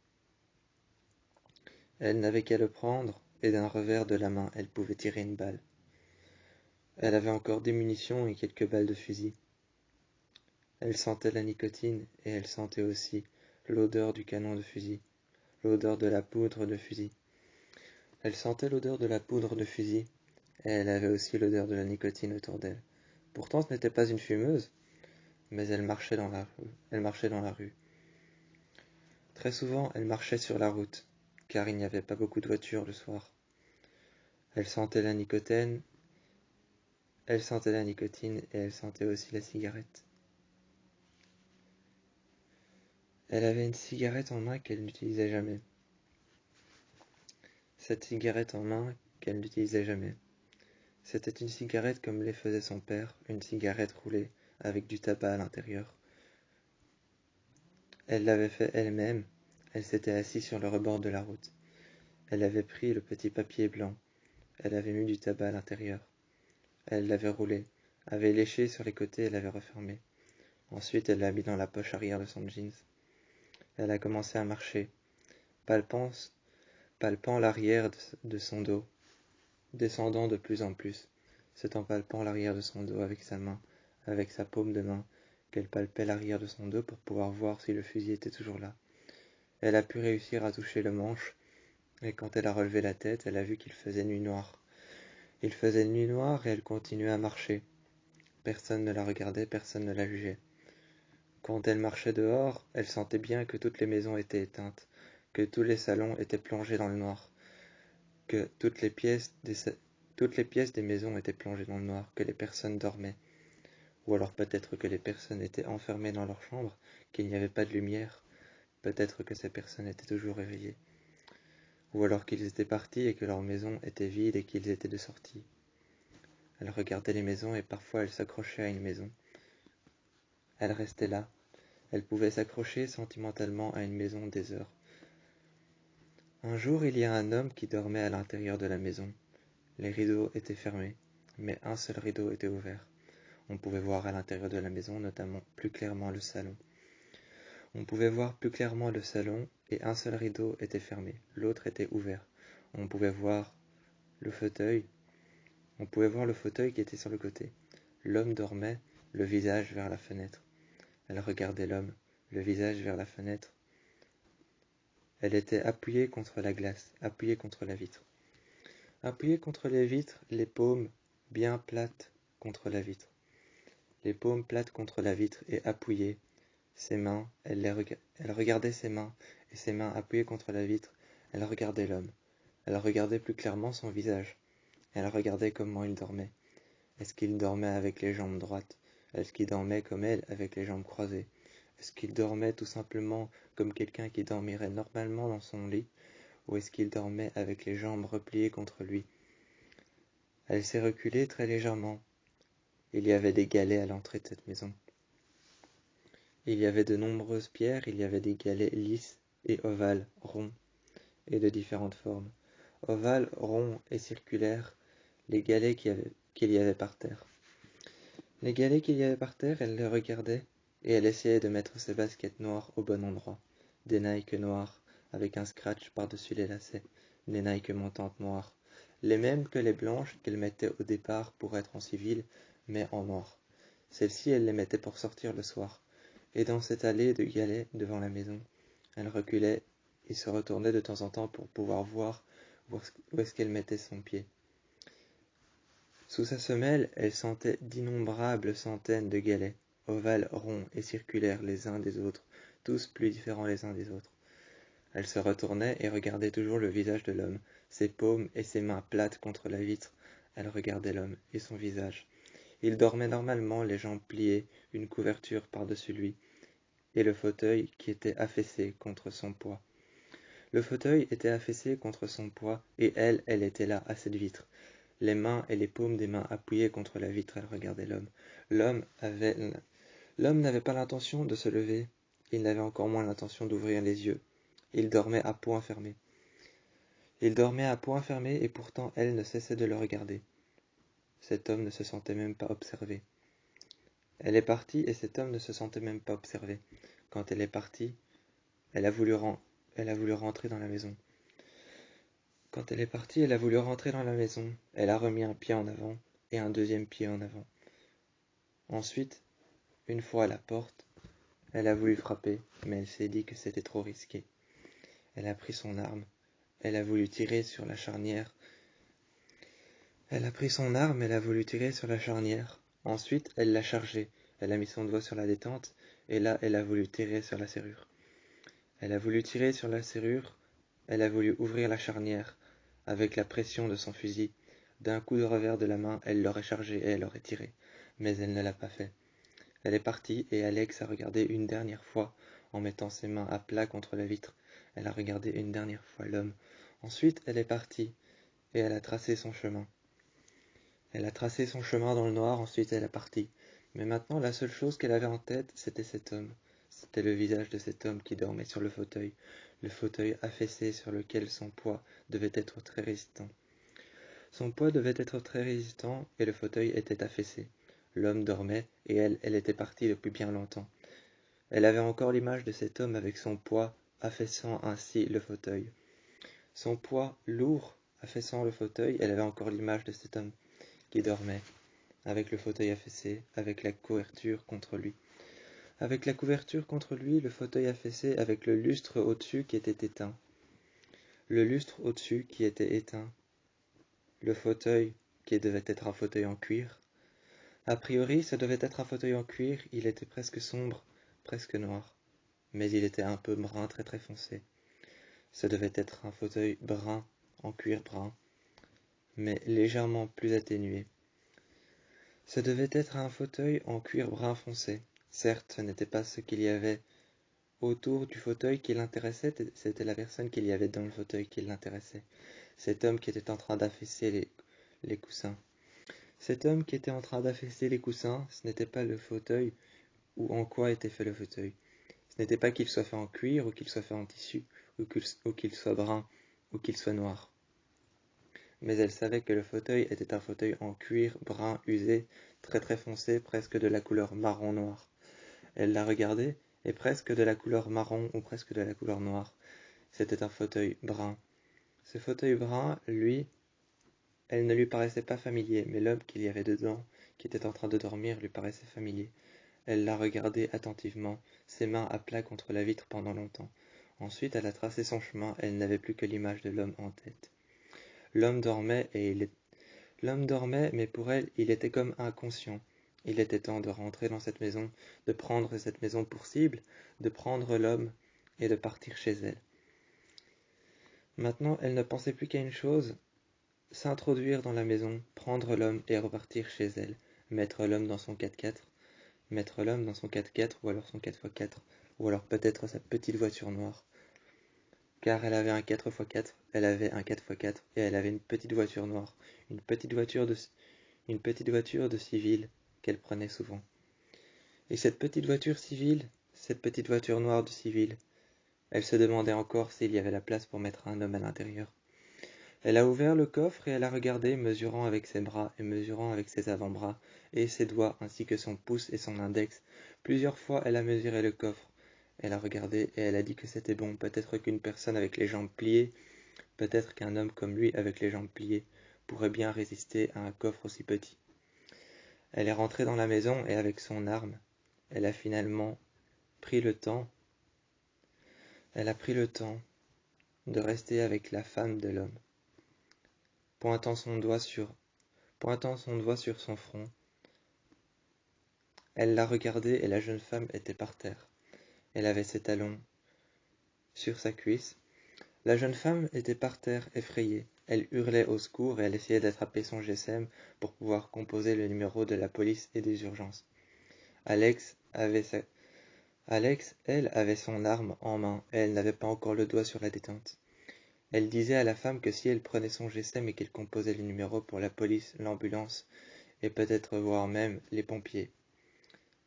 Elle n'avait qu'à le prendre, et d'un revers de la main, elle pouvait tirer une balle. Elle avait encore des munitions et quelques balles de fusil. Elle sentait la nicotine, et elle sentait aussi l'odeur du canon de fusil, l'odeur de la poudre de fusil. Elle sentait l'odeur de la poudre de fusil, et elle avait aussi l'odeur de la nicotine autour d'elle. Pourtant, ce n'était pas une fumeuse, mais elle marchait dans la rue. Elle marchait dans la rue. Très souvent, elle marchait sur la route, car il n'y avait pas beaucoup de voitures le soir. Elle sentait la nicotine, et elle sentait aussi la cigarette. Elle avait une cigarette en main qu'elle n'utilisait jamais. Cette cigarette en main qu'elle n'utilisait jamais. C'était une cigarette comme les faisait son père, une cigarette roulée avec du tabac à l'intérieur. Elle l'avait fait elle-même, elle s'était assise sur le rebord de la route. Elle avait pris le petit papier blanc, elle avait mis du tabac à l'intérieur. Elle l'avait roulé, avait léché sur les côtés et l'avait refermé. Ensuite, elle l'a mis dans la poche arrière de son jeans. Elle a commencé à marcher, palpant l'arrière de son dos, descendant de plus en plus. C'est en palpant l'arrière de son dos avec sa main, avec sa paume de main, qu'elle palpait l'arrière de son dos pour pouvoir voir si le fusil était toujours là. Elle a pu réussir à toucher le manche, et quand elle a relevé la tête, elle a vu qu'il faisait nuit noire. Il faisait nuit noire et elle continuait à marcher. Personne ne la regardait, personne ne la jugeait. Quand elle marchait dehors, elle sentait bien que toutes les maisons étaient éteintes, que tous les salons étaient plongés dans le noir, que toutes les pièces des maisons étaient plongées dans le noir, que les personnes dormaient. Ou alors peut-être que les personnes étaient enfermées dans leur chambre, qu'il n'y avait pas de lumière. Peut-être que ces personnes étaient toujours réveillées. Ou alors qu'ils étaient partis et que leur maison était vide et qu'ils étaient de sortie. Elle regardait les maisons et parfois elle s'accrochait à une maison. Elle restait là. Elle pouvait s'accrocher sentimentalement à une maison des heures. Un jour, il y a un homme qui dormait à l'intérieur de la maison. Les rideaux étaient fermés, mais un seul rideau était ouvert. On pouvait voir à l'intérieur de la maison, notamment plus clairement le salon. On pouvait voir plus clairement le salon et un seul rideau était fermé, l'autre était ouvert. On pouvait voir le fauteuil. On pouvait voir le fauteuil qui était sur le côté. L'homme dormait, le visage vers la fenêtre. Elle regardait l'homme, le visage vers la fenêtre. Elle était appuyée contre la glace, appuyée contre la vitre. Appuyée contre les vitres, les paumes bien plates contre la vitre. Les paumes plates contre la vitre et appuyées. Ses mains, elle regardait ses mains, et ses mains appuyées contre la vitre, elle regardait l'homme. Elle regardait plus clairement son visage. Elle regardait comment il dormait. Est-ce qu'il dormait avec les jambes droites? Est-ce qu'il dormait comme elle, avec les jambes croisées? Est-ce qu'il dormait tout simplement comme quelqu'un qui dormirait normalement dans son lit? Ou est-ce qu'il dormait avec les jambes repliées contre lui? Elle s'est reculée très légèrement. Il y avait des galets à l'entrée de cette maison. Il y avait de nombreuses pierres, il y avait des galets lisses et ovales, ronds, et de différentes formes. Ovales, ronds et circulaires, les galets qu'il y avait par terre. Les galets qu'il y avait par terre, elle les regardait, et elle essayait de mettre ses baskets noires au bon endroit. Des Nike noires, avec un scratch par-dessus les lacets, des Nike montantes noires, les mêmes que les blanches qu'elle mettait au départ pour être en civil, mais en noir. Celles-ci, elle les mettait pour sortir le soir. Et dans cette allée de galets devant la maison, elle reculait et se retournait de temps en temps pour pouvoir voir où est-ce qu'elle mettait son pied. Sous sa semelle, elle sentait d'innombrables centaines de galets, ovales, ronds et circulaires les uns des autres, tous plus différents les uns des autres. Elle se retournait et regardait toujours le visage de l'homme, ses paumes et ses mains plates contre la vitre. Elle regardait l'homme et son visage. Il dormait normalement, les jambes pliées, une couverture par-dessus lui, et le fauteuil qui était affaissé contre son poids. Le fauteuil était affaissé contre son poids, et elle était là, à cette vitre. Les mains et les paumes des mains appuyées contre la vitre, elle regardait l'homme. L'homme n'avait pas l'intention de se lever, il n'avait encore moins l'intention d'ouvrir les yeux. Il dormait à poing fermé. Il dormait à poing fermé, et pourtant elle ne cessait de le regarder. Cet homme ne se sentait même pas observé. Elle est partie et cet homme ne se sentait même pas observé. Quand elle est partie, elle a voulu rentrer dans la maison. Quand elle est partie, elle a voulu rentrer dans la maison. Elle a remis un pied en avant et un deuxième pied en avant. Ensuite, une fois à la porte, Elle a voulu frapper, mais elle s'est dit que c'était trop risqué. Elle a pris son arme. Elle a voulu tirer sur la charnière. Elle a pris son arme, elle a voulu tirer sur la charnière. Ensuite, elle l'a chargée. Elle a mis son doigt sur la détente, et là, elle a voulu tirer sur la serrure. Elle a voulu tirer sur la serrure. Elle a voulu ouvrir la charnière. Avec la pression de son fusil, d'un coup de revers de la main, elle l'aurait chargé et elle aurait tiré. Mais elle ne l'a pas fait. Elle est partie et Alex a regardé une dernière fois en mettant ses mains à plat contre la vitre. Elle a regardé une dernière fois l'homme. Ensuite, elle est partie et elle a tracé son chemin. Elle a tracé son chemin dans le noir, ensuite elle est partie. Mais maintenant, la seule chose qu'elle avait en tête, c'était cet homme. C'était le visage de cet homme qui dormait sur le fauteuil affaissé sur lequel son poids devait être très résistant. Son poids devait être très résistant et le fauteuil était affaissé. L'homme dormait et elle était partie depuis bien longtemps. Elle avait encore l'image de cet homme avec son poids affaissant ainsi le fauteuil. Son poids lourd affaissant le fauteuil, elle avait encore l'image de cet homme qui dormait, avec le fauteuil affaissé, avec la couverture contre lui. Avec la couverture contre lui, le fauteuil affaissé, avec le lustre au-dessus qui était éteint. Le lustre au-dessus qui était éteint. Le fauteuil qui devait être un fauteuil en cuir. A priori, ça devait être un fauteuil en cuir, il était presque sombre, presque noir. Mais il était un peu brun, très très foncé. Ça devait être un fauteuil brun, en cuir brun, mais légèrement plus atténué. Ce devait être un fauteuil en cuir brun foncé. Certes, ce n'était pas ce qu'il y avait autour du fauteuil qui l'intéressait, c'était la personne qu'il y avait dans le fauteuil qui l'intéressait. Cet homme qui était en train d'affaisser les coussins. Cet homme qui était en train d'affaisser les coussins, ce n'était pas le fauteuil ou en quoi était fait le fauteuil. Ce n'était pas qu'il soit fait en cuir ou qu'il soit fait en tissu, ou qu'il soit brun, ou qu'il soit noir. Mais elle savait que le fauteuil était un fauteuil en cuir brun usé, très très foncé, presque de la couleur marron noir. Elle l'a regardé, et presque de la couleur marron ou presque de la couleur noire. C'était un fauteuil brun. Ce fauteuil brun, lui, elle ne lui paraissait pas familier, mais l'homme qu'il y avait dedans, qui était en train de dormir, lui paraissait familier. Elle l'a regardé attentivement, ses mains à plat contre la vitre pendant longtemps. Ensuite, elle a tracé son chemin, elle n'avait plus que l'image de l'homme en tête. L'homme dormait, mais pour elle, il était comme inconscient. Il était temps de rentrer dans cette maison, de prendre cette maison pour cible, de prendre l'homme et de partir chez elle. Maintenant, elle ne pensait plus qu'à une chose, s'introduire dans la maison, prendre l'homme et repartir chez elle, mettre l'homme dans son 4x4, ou alors son 4x4, ou alors peut-être sa petite voiture noire. Car elle avait un 4x4, elle avait un 4x4 et elle avait une petite voiture noire, une petite voiture de civil qu'elle prenait souvent. Et cette petite voiture civile, cette petite voiture noire de civil, elle se demandait encore s'il y avait la place pour mettre un homme à l'intérieur. Elle a ouvert le coffre et elle a regardé, mesurant avec ses bras et mesurant avec ses avant-bras et ses doigts ainsi que son pouce et son index. Plusieurs fois elle a mesuré le coffre. Elle a regardé et elle a dit que c'était bon, peut-être qu'une personne avec les jambes pliées, peut-être qu'un homme comme lui avec les jambes pliées, pourrait bien résister à un coffre aussi petit. Elle est rentrée dans la maison et avec son arme, elle a finalement pris le temps, de rester avec la femme de l'homme, pointant son doigt sur son front. Elle l'a regardé et la jeune femme était par terre. Elle avait ses talons sur sa cuisse. La jeune femme était par terre, effrayée. Elle hurlait au secours et elle essayait d'attraper son GSM pour pouvoir composer le numéro de la police et des urgences. Alex, elle, avait son arme en main et elle n'avait pas encore le doigt sur la détente. Elle disait à la femme que si elle prenait son GSM et qu'elle composait les numéros pour la police, l'ambulance et peut-être voire même les pompiers,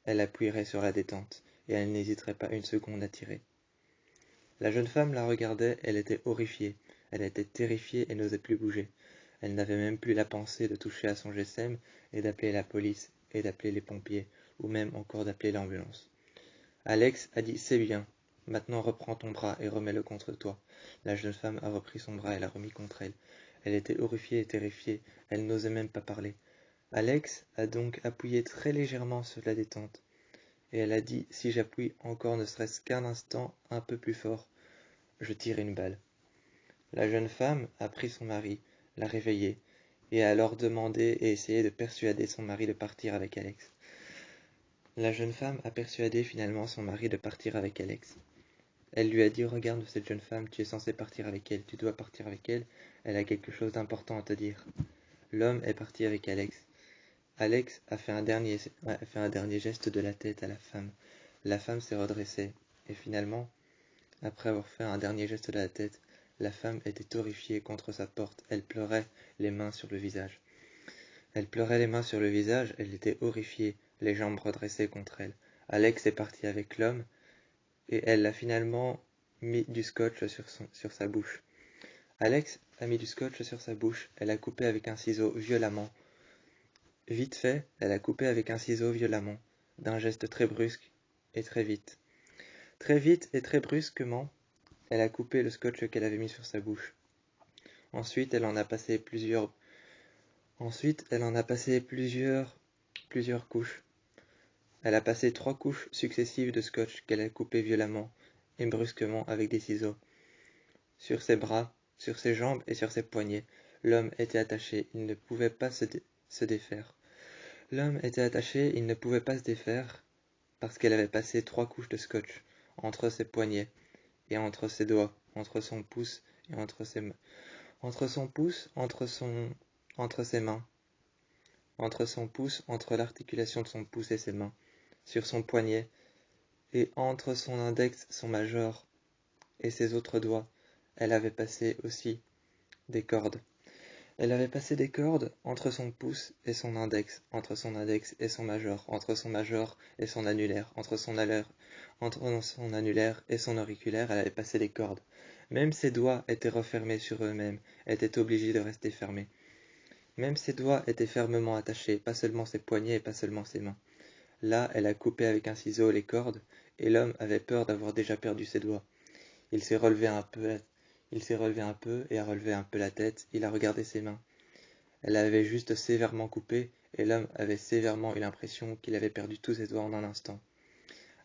elle appuierait sur la détente et elle n'hésiterait pas une seconde à tirer. La jeune femme la regardait, elle était horrifiée, elle était terrifiée et n'osait plus bouger. Elle n'avait même plus la pensée de toucher à son GSM et d'appeler la police et d'appeler les pompiers ou même encore d'appeler l'ambulance. Alex a dit « C'est bien, maintenant reprends ton bras et remets-le contre toi ». La jeune femme a repris son bras et l'a remis contre elle. Elle était horrifiée et terrifiée, elle n'osait même pas parler. Alex a donc appuyé très légèrement sur la détente. et elle a dit, si j'appuie encore ne serait-ce qu'un instant un peu plus fort, je tire une balle. La jeune femme a pris son mari, l'a réveillé, et a alors demandé et essayé de persuader son mari de partir avec Alex. La jeune femme a persuadé finalement son mari de partir avec Alex. Elle lui a dit, regarde cette jeune femme, tu es censé partir avec elle, tu dois partir avec elle, elle a quelque chose d'important à te dire. L'homme est parti avec Alex. Alex a fait un dernier geste de la tête à la femme. La femme s'est redressée, et finalement, après avoir fait un dernier geste de la tête, la femme était horrifiée contre sa porte, elle pleurait les mains sur le visage. Elle pleurait les mains sur le visage, elle était horrifiée, les jambes redressées contre elle. Alex est parti avec l'homme, et elle a finalement mis du scotch sur sa bouche. Alex a mis du scotch sur sa bouche, elle a coupé avec un ciseau violemment. Vite fait, elle a coupé avec un ciseau violemment, d'un geste très brusque et très vite. Très vite et très brusquement, elle a coupé le scotch qu'elle avait mis sur sa bouche. Ensuite, elle en a passé plusieurs couches. Elle a passé 3 couches successives de scotch qu'elle a coupé violemment et brusquement avec des ciseaux. Sur ses bras, sur ses jambes et sur ses poignets, l'homme était attaché, il ne pouvait pas se défaire. L'homme était attaché, il ne pouvait pas se défaire parce qu'elle avait passé 3 couches de scotch entre ses poignets et entre ses doigts, entre son pouce et entre ses mains. Entre son pouce, entre ses mains, entre son pouce, entre l'articulation de son pouce et ses mains, sur son poignet, et entre son index, son majeur et ses autres doigts, elle avait passé aussi des cordes. Elle avait passé des cordes entre son pouce et son index, entre son index et son majeur, entre son majeur et son annulaire, entre son annulaire et son auriculaire, elle avait passé des cordes. Même ses doigts étaient refermés sur eux-mêmes, étaient obligés de rester fermés. Même ses doigts étaient fermement attachés, pas seulement ses poignets et pas seulement ses mains. Là, elle a coupé avec un ciseau les cordes, et l'homme avait peur d'avoir déjà perdu ses doigts. Il s'est relevé un peu et a relevé un peu la tête, il a regardé ses mains. Elle avait juste sévèrement coupé, et l'homme avait sévèrement eu l'impression qu'il avait perdu tous ses doigts en un instant.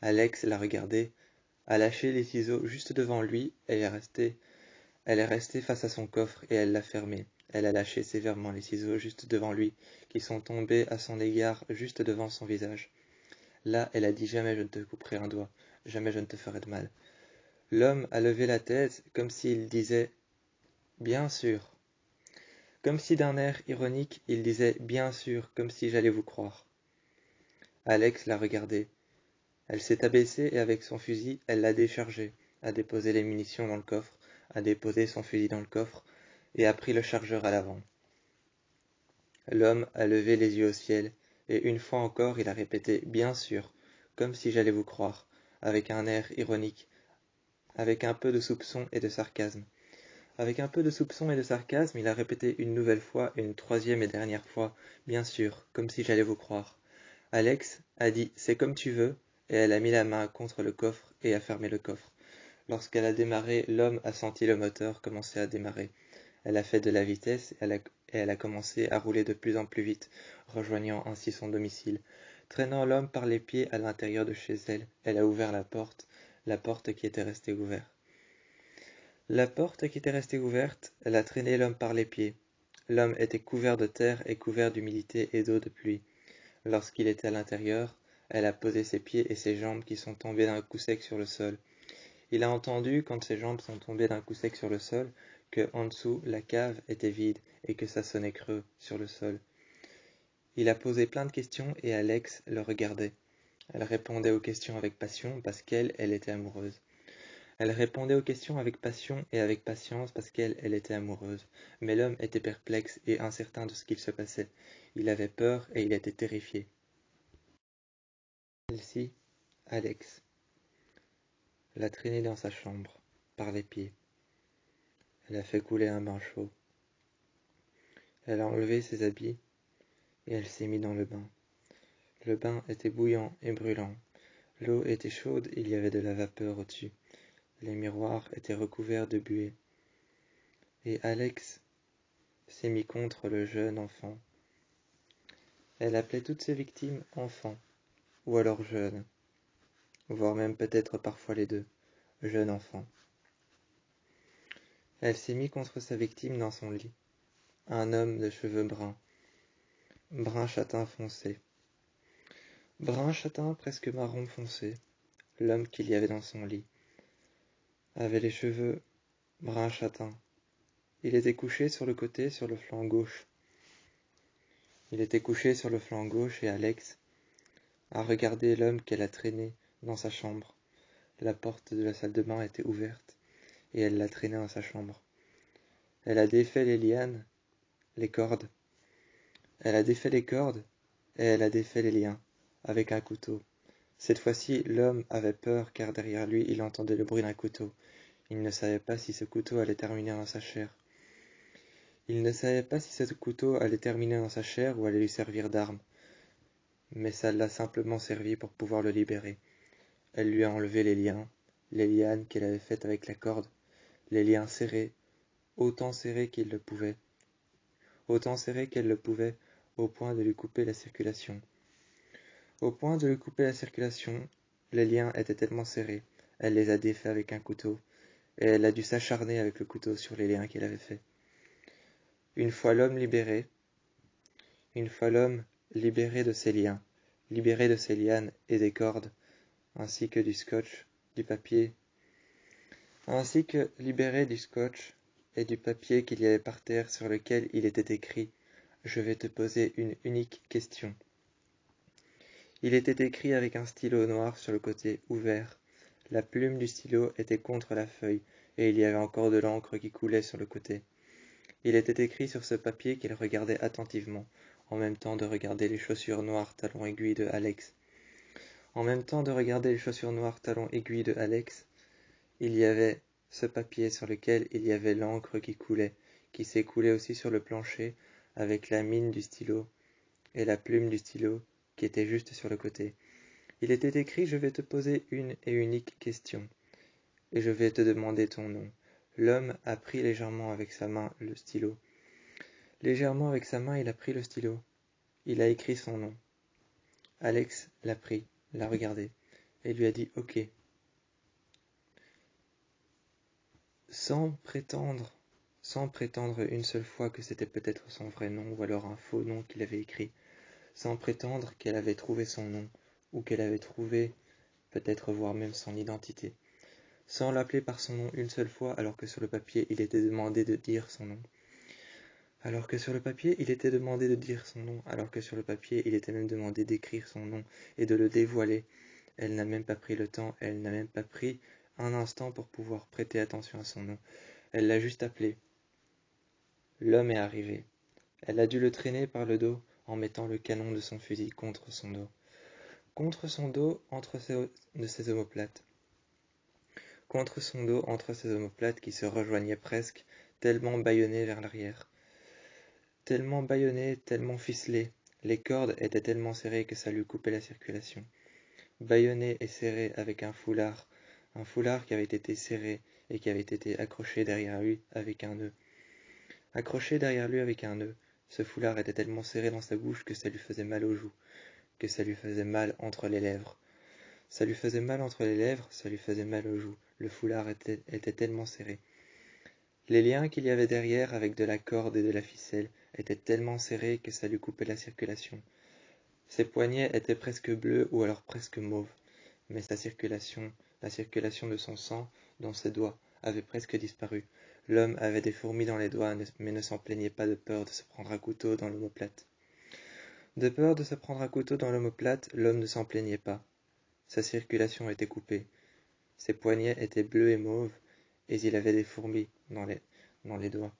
Alex l'a regardé, a lâché les ciseaux juste devant lui, et elle est restée face à son coffre et elle l'a fermé. Elle a lâché sévèrement les ciseaux juste devant lui, qui sont tombés à son égard juste devant son visage. Là, elle a dit, jamais je ne te couperai un doigt, jamais je ne te ferai de mal. L'homme a levé la tête comme s'il disait « Bien sûr ». Comme si d'un air ironique, il disait « Bien sûr », comme si j'allais vous croire. Alex l'a regardé. Elle s'est abaissée et avec son fusil, elle l'a déchargé, a déposé les munitions dans le coffre, a déposé son fusil dans le coffre et a pris le chargeur à l'avant. L'homme a levé les yeux au ciel et une fois encore il a répété « Bien sûr », comme si j'allais vous croire, avec un air ironique, avec un peu de soupçon et de sarcasme. Avec un peu de soupçon et de sarcasme, il a répété une nouvelle fois et une troisième et dernière fois « Bien sûr », comme si j'allais vous croire. Alex a dit « C'est comme tu veux » et elle a mis la main contre le coffre et a fermé le coffre. Lorsqu'elle a démarré, l'homme a senti le moteur commencer à démarrer. Elle a fait de la vitesse et elle a commencé à rouler de plus en plus vite, rejoignant ainsi son domicile. Traînant l'homme par les pieds à l'intérieur de chez elle, elle a ouvert la porte qui était restée ouverte. La porte qui était restée ouverte, elle a traîné l'homme par les pieds. L'homme était couvert de terre et couvert d'humidité et d'eau de pluie. Lorsqu'il était à l'intérieur, elle a posé ses pieds et ses jambes qui sont tombés d'un coup sec sur le sol. Il a entendu, quand ses jambes sont tombées d'un coup sec sur le sol, que en dessous la cave était vide et que ça sonnait creux sur le sol. Il a posé plein de questions et Alex le regardait. Elle répondait aux questions avec passion parce elle était amoureuse. Elle répondait aux questions avec passion et avec patience parce elle était amoureuse. Mais l'homme était perplexe et incertain de ce qu'il se passait. Il avait peur et il était terrifié. Celle-ci, Alex, l'a traîné dans sa chambre, par les pieds. Elle a fait couler un bain chaud. Elle a enlevé ses habits et elle s'est mise dans le bain. Le bain était bouillant et brûlant. L'eau était chaude et il y avait de la vapeur au-dessus. Les miroirs étaient recouverts de buée. Et Alex s'est mis contre le jeune enfant. Elle appelait toutes ses victimes enfants, ou alors jeunes. voire même peut-être parfois les deux, jeune enfant. Elle s'est mise contre sa victime dans son lit, un homme de cheveux bruns, brun châtain foncé. Brun châtain presque marron foncé, l'homme qu'il y avait dans son lit avait les cheveux brun châtain. Il était couché sur le côté, sur le flanc gauche. Il était couché sur le flanc gauche et Alex a regardé l'homme qu'elle a traîné dans sa chambre. La porte de la salle de bain était ouverte et elle l'a traîné dans sa chambre. Elle a défait les lianes, les cordes. Elle a défait les cordes et elle a défait les liens avec un couteau. Cette fois-ci, l'homme avait peur car derrière lui, il entendait le bruit d'un couteau. Il ne savait pas si ce couteau allait terminer dans sa chair. Il ne savait pas si ce couteau allait terminer dans sa chair ou allait lui servir d'arme. Mais ça l'a simplement servi pour pouvoir le libérer. Elle lui a enlevé les liens, les lianes qu'elle avait faites avec la corde, les liens serrés, autant serrés qu'elle le pouvait, au point de lui couper la circulation. Au point de lui couper la circulation, les liens étaient tellement serrés, elle les a défaits avec un couteau, et elle a dû s'acharner avec le couteau sur les liens qu'elle avait faits. Une fois l'homme libéré de ses liens, libéré de ses lianes et des cordes, ainsi que du scotch, du papier, ainsi que libéré du scotch et du papier qu'il y avait par terre sur lequel il était écrit « Je vais te poser une unique question ». Il était écrit avec un stylo noir sur le côté ouvert. La plume du stylo était contre la feuille, et il y avait encore de l'encre qui coulait sur le côté. Il était écrit sur ce papier qu'elle regardait attentivement, en même temps de regarder les chaussures noires talons aiguilles de Alex. En même temps de regarder les chaussures noires talons aiguilles de Alex, il y avait ce papier sur lequel il y avait l'encre qui coulait, qui s'écoulait aussi sur le plancher, avec la mine du stylo et la plume du stylo qui était juste sur le côté. Il était écrit « Je vais te poser une et unique question, et je vais te demander ton nom ». L'homme a pris légèrement avec sa main le stylo. Légèrement avec sa main, il a pris le stylo. Il a écrit son nom. Alex l'a pris, l'a regardé, et lui a dit « Ok ». Sans prétendre une seule fois que c'était peut-être son vrai nom ou alors un faux nom qu'il avait écrit, sans prétendre qu'elle avait trouvé son nom, ou qu'elle avait trouvé peut-être voire même son identité, sans l'appeler par son nom une seule fois alors que sur le papier il était demandé de dire son nom. Alors que sur le papier il était demandé de dire son nom, alors que sur le papier il était même demandé d'écrire son nom et de le dévoiler. Elle n'a même pas pris le temps, elle n'a même pas pris un instant pour pouvoir prêter attention à son nom. Elle l'a juste appelé. L'homme est arrivé. Elle a dû le traîner par le dos en mettant le canon de son fusil contre son dos. Contre son dos, entre ses omoplates. Contre son dos, entre ses omoplates qui se rejoignaient presque, tellement bâillonnées vers l'arrière. Tellement bâillonnées, tellement ficelées. Les cordes étaient tellement serrées que ça lui coupait la circulation. Bâillonné et serré avec un foulard qui avait été serré et qui avait été accroché derrière lui avec un nœud. Accroché derrière lui avec un nœud, ce foulard était tellement serré dans sa bouche que ça lui faisait mal aux joues, que ça lui faisait mal entre les lèvres. Ça lui faisait mal entre les lèvres, ça lui faisait mal aux joues. Le foulard était tellement serré. Les liens qu'il y avait derrière avec de la corde et de la ficelle étaient tellement serrés que ça lui coupait la circulation. Ses poignets étaient presque bleus ou alors presque mauves, mais la circulation de son sang dans ses doigts avait presque disparu. L'homme avait des fourmis dans les doigts, mais ne s'en plaignait pas de peur de se prendre un couteau dans l'omoplate. De peur de se prendre un couteau dans l'omoplate, l'homme ne s'en plaignait pas. Sa circulation était coupée. Ses poignets étaient bleus et mauves, et il avait des fourmis dans les doigts.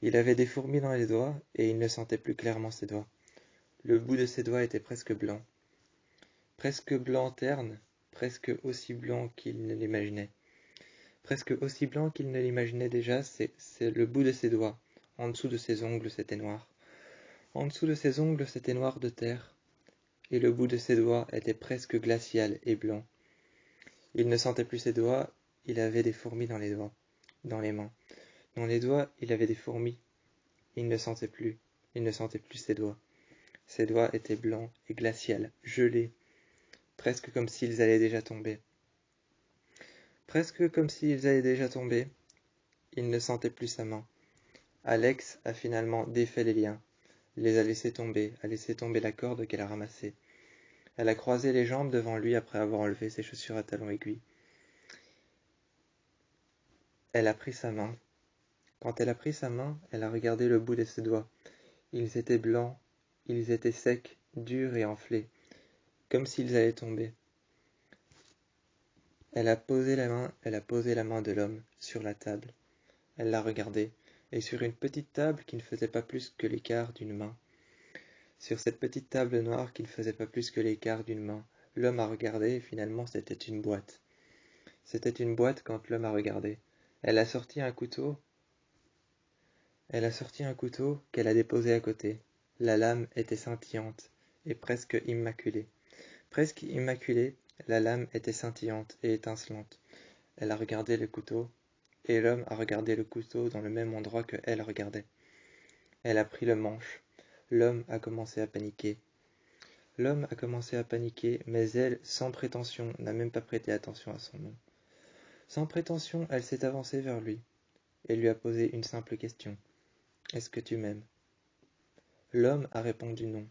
Il avait des fourmis dans les doigts, et il ne sentait plus clairement ses doigts. Le bout de ses doigts était presque blanc. Presque blanc terne, presque aussi blanc qu'il ne l'imaginait. Presque aussi blanc qu'il ne l'imaginait déjà, c'est le bout de ses doigts. En dessous de ses ongles, c'était noir. En dessous de ses ongles, c'était noir de terre, et le bout de ses doigts était presque glacial et blanc. Il ne sentait plus ses doigts, il avait des fourmis dans les doigts, dans les mains. Dans les doigts, il avait des fourmis. Il ne sentait plus ses doigts. Ses doigts étaient blancs et glaciales, gelés, presque comme s'ils allaient déjà tomber. Presque comme s'ils allaient déjà tomber, il ne sentait plus sa main. Alex a finalement défait les liens, les a laissés tomber, a laissé tomber la corde qu'elle a ramassée. Elle a croisé les jambes devant lui après avoir enlevé ses chaussures à talons aiguilles. Elle a pris sa main. Quand elle a pris sa main, elle a regardé le bout de ses doigts. Ils étaient blancs, ils étaient secs, durs et enflés, comme s'ils allaient tomber. Elle a posé la main de l'homme sur la table. Elle l'a regardé, et sur une petite table qui ne faisait pas plus que l'écart d'une main. Sur cette petite table noire qui ne faisait pas plus que l'écart d'une main, l'homme a regardé et finalement c'était une boîte. C'était une boîte quand l'homme a regardé. Elle a sorti un couteau. Elle a sorti un couteau qu'elle a déposé à côté. La lame était scintillante et presque immaculée. Presque immaculée, la lame était scintillante et étincelante. Elle a regardé le couteau, et l'homme a regardé le couteau dans le même endroit que elle regardait. Elle a pris le manche. L'homme a commencé à paniquer. L'homme a commencé à paniquer, mais elle, sans prétention, n'a même pas prêté attention à son nom. Sans prétention, elle s'est avancée vers lui et lui a posé une simple question. « Est-ce que tu m'aimes » L'homme a répondu non.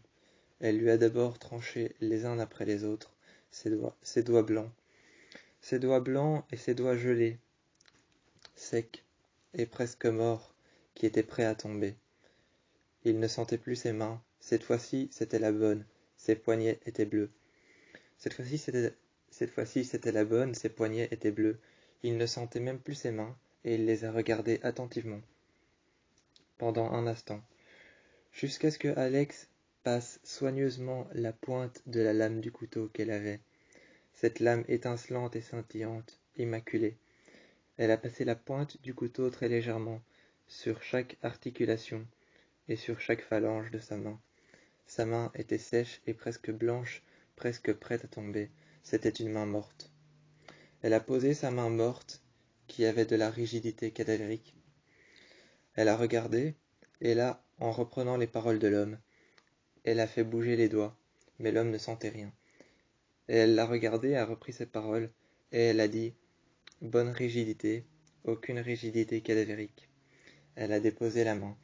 Elle lui a d'abord tranché les uns après les autres ses doigts blancs. Ses doigts blancs et ses doigts gelés, secs et presque morts, qui étaient prêts à tomber. Il ne sentait plus ses mains. Cette fois-ci, c'était la bonne. Ses poignets étaient bleus. Cette fois-ci, c'était la bonne. Ses poignets étaient bleus. Il ne sentait même plus ses mains, et il les a regardés attentivement, pendant un instant, jusqu'à ce que Alex passe soigneusement la pointe de la lame du couteau qu'elle avait. Cette lame étincelante et scintillante, immaculée. Elle a passé la pointe du couteau très légèrement sur chaque articulation et sur chaque phalange de sa main. Sa main était sèche et presque blanche, presque prête à tomber. C'était une main morte. Elle a posé sa main morte, qui avait de la rigidité cadavérique. Elle a regardé, et là, en reprenant les paroles de l'homme, elle a fait bouger les doigts, mais l'homme ne sentait rien. Et elle l'a regardé, a repris ses paroles, et elle a dit « Bonne rigidité, aucune rigidité cadavérique ». Elle a déposé la main,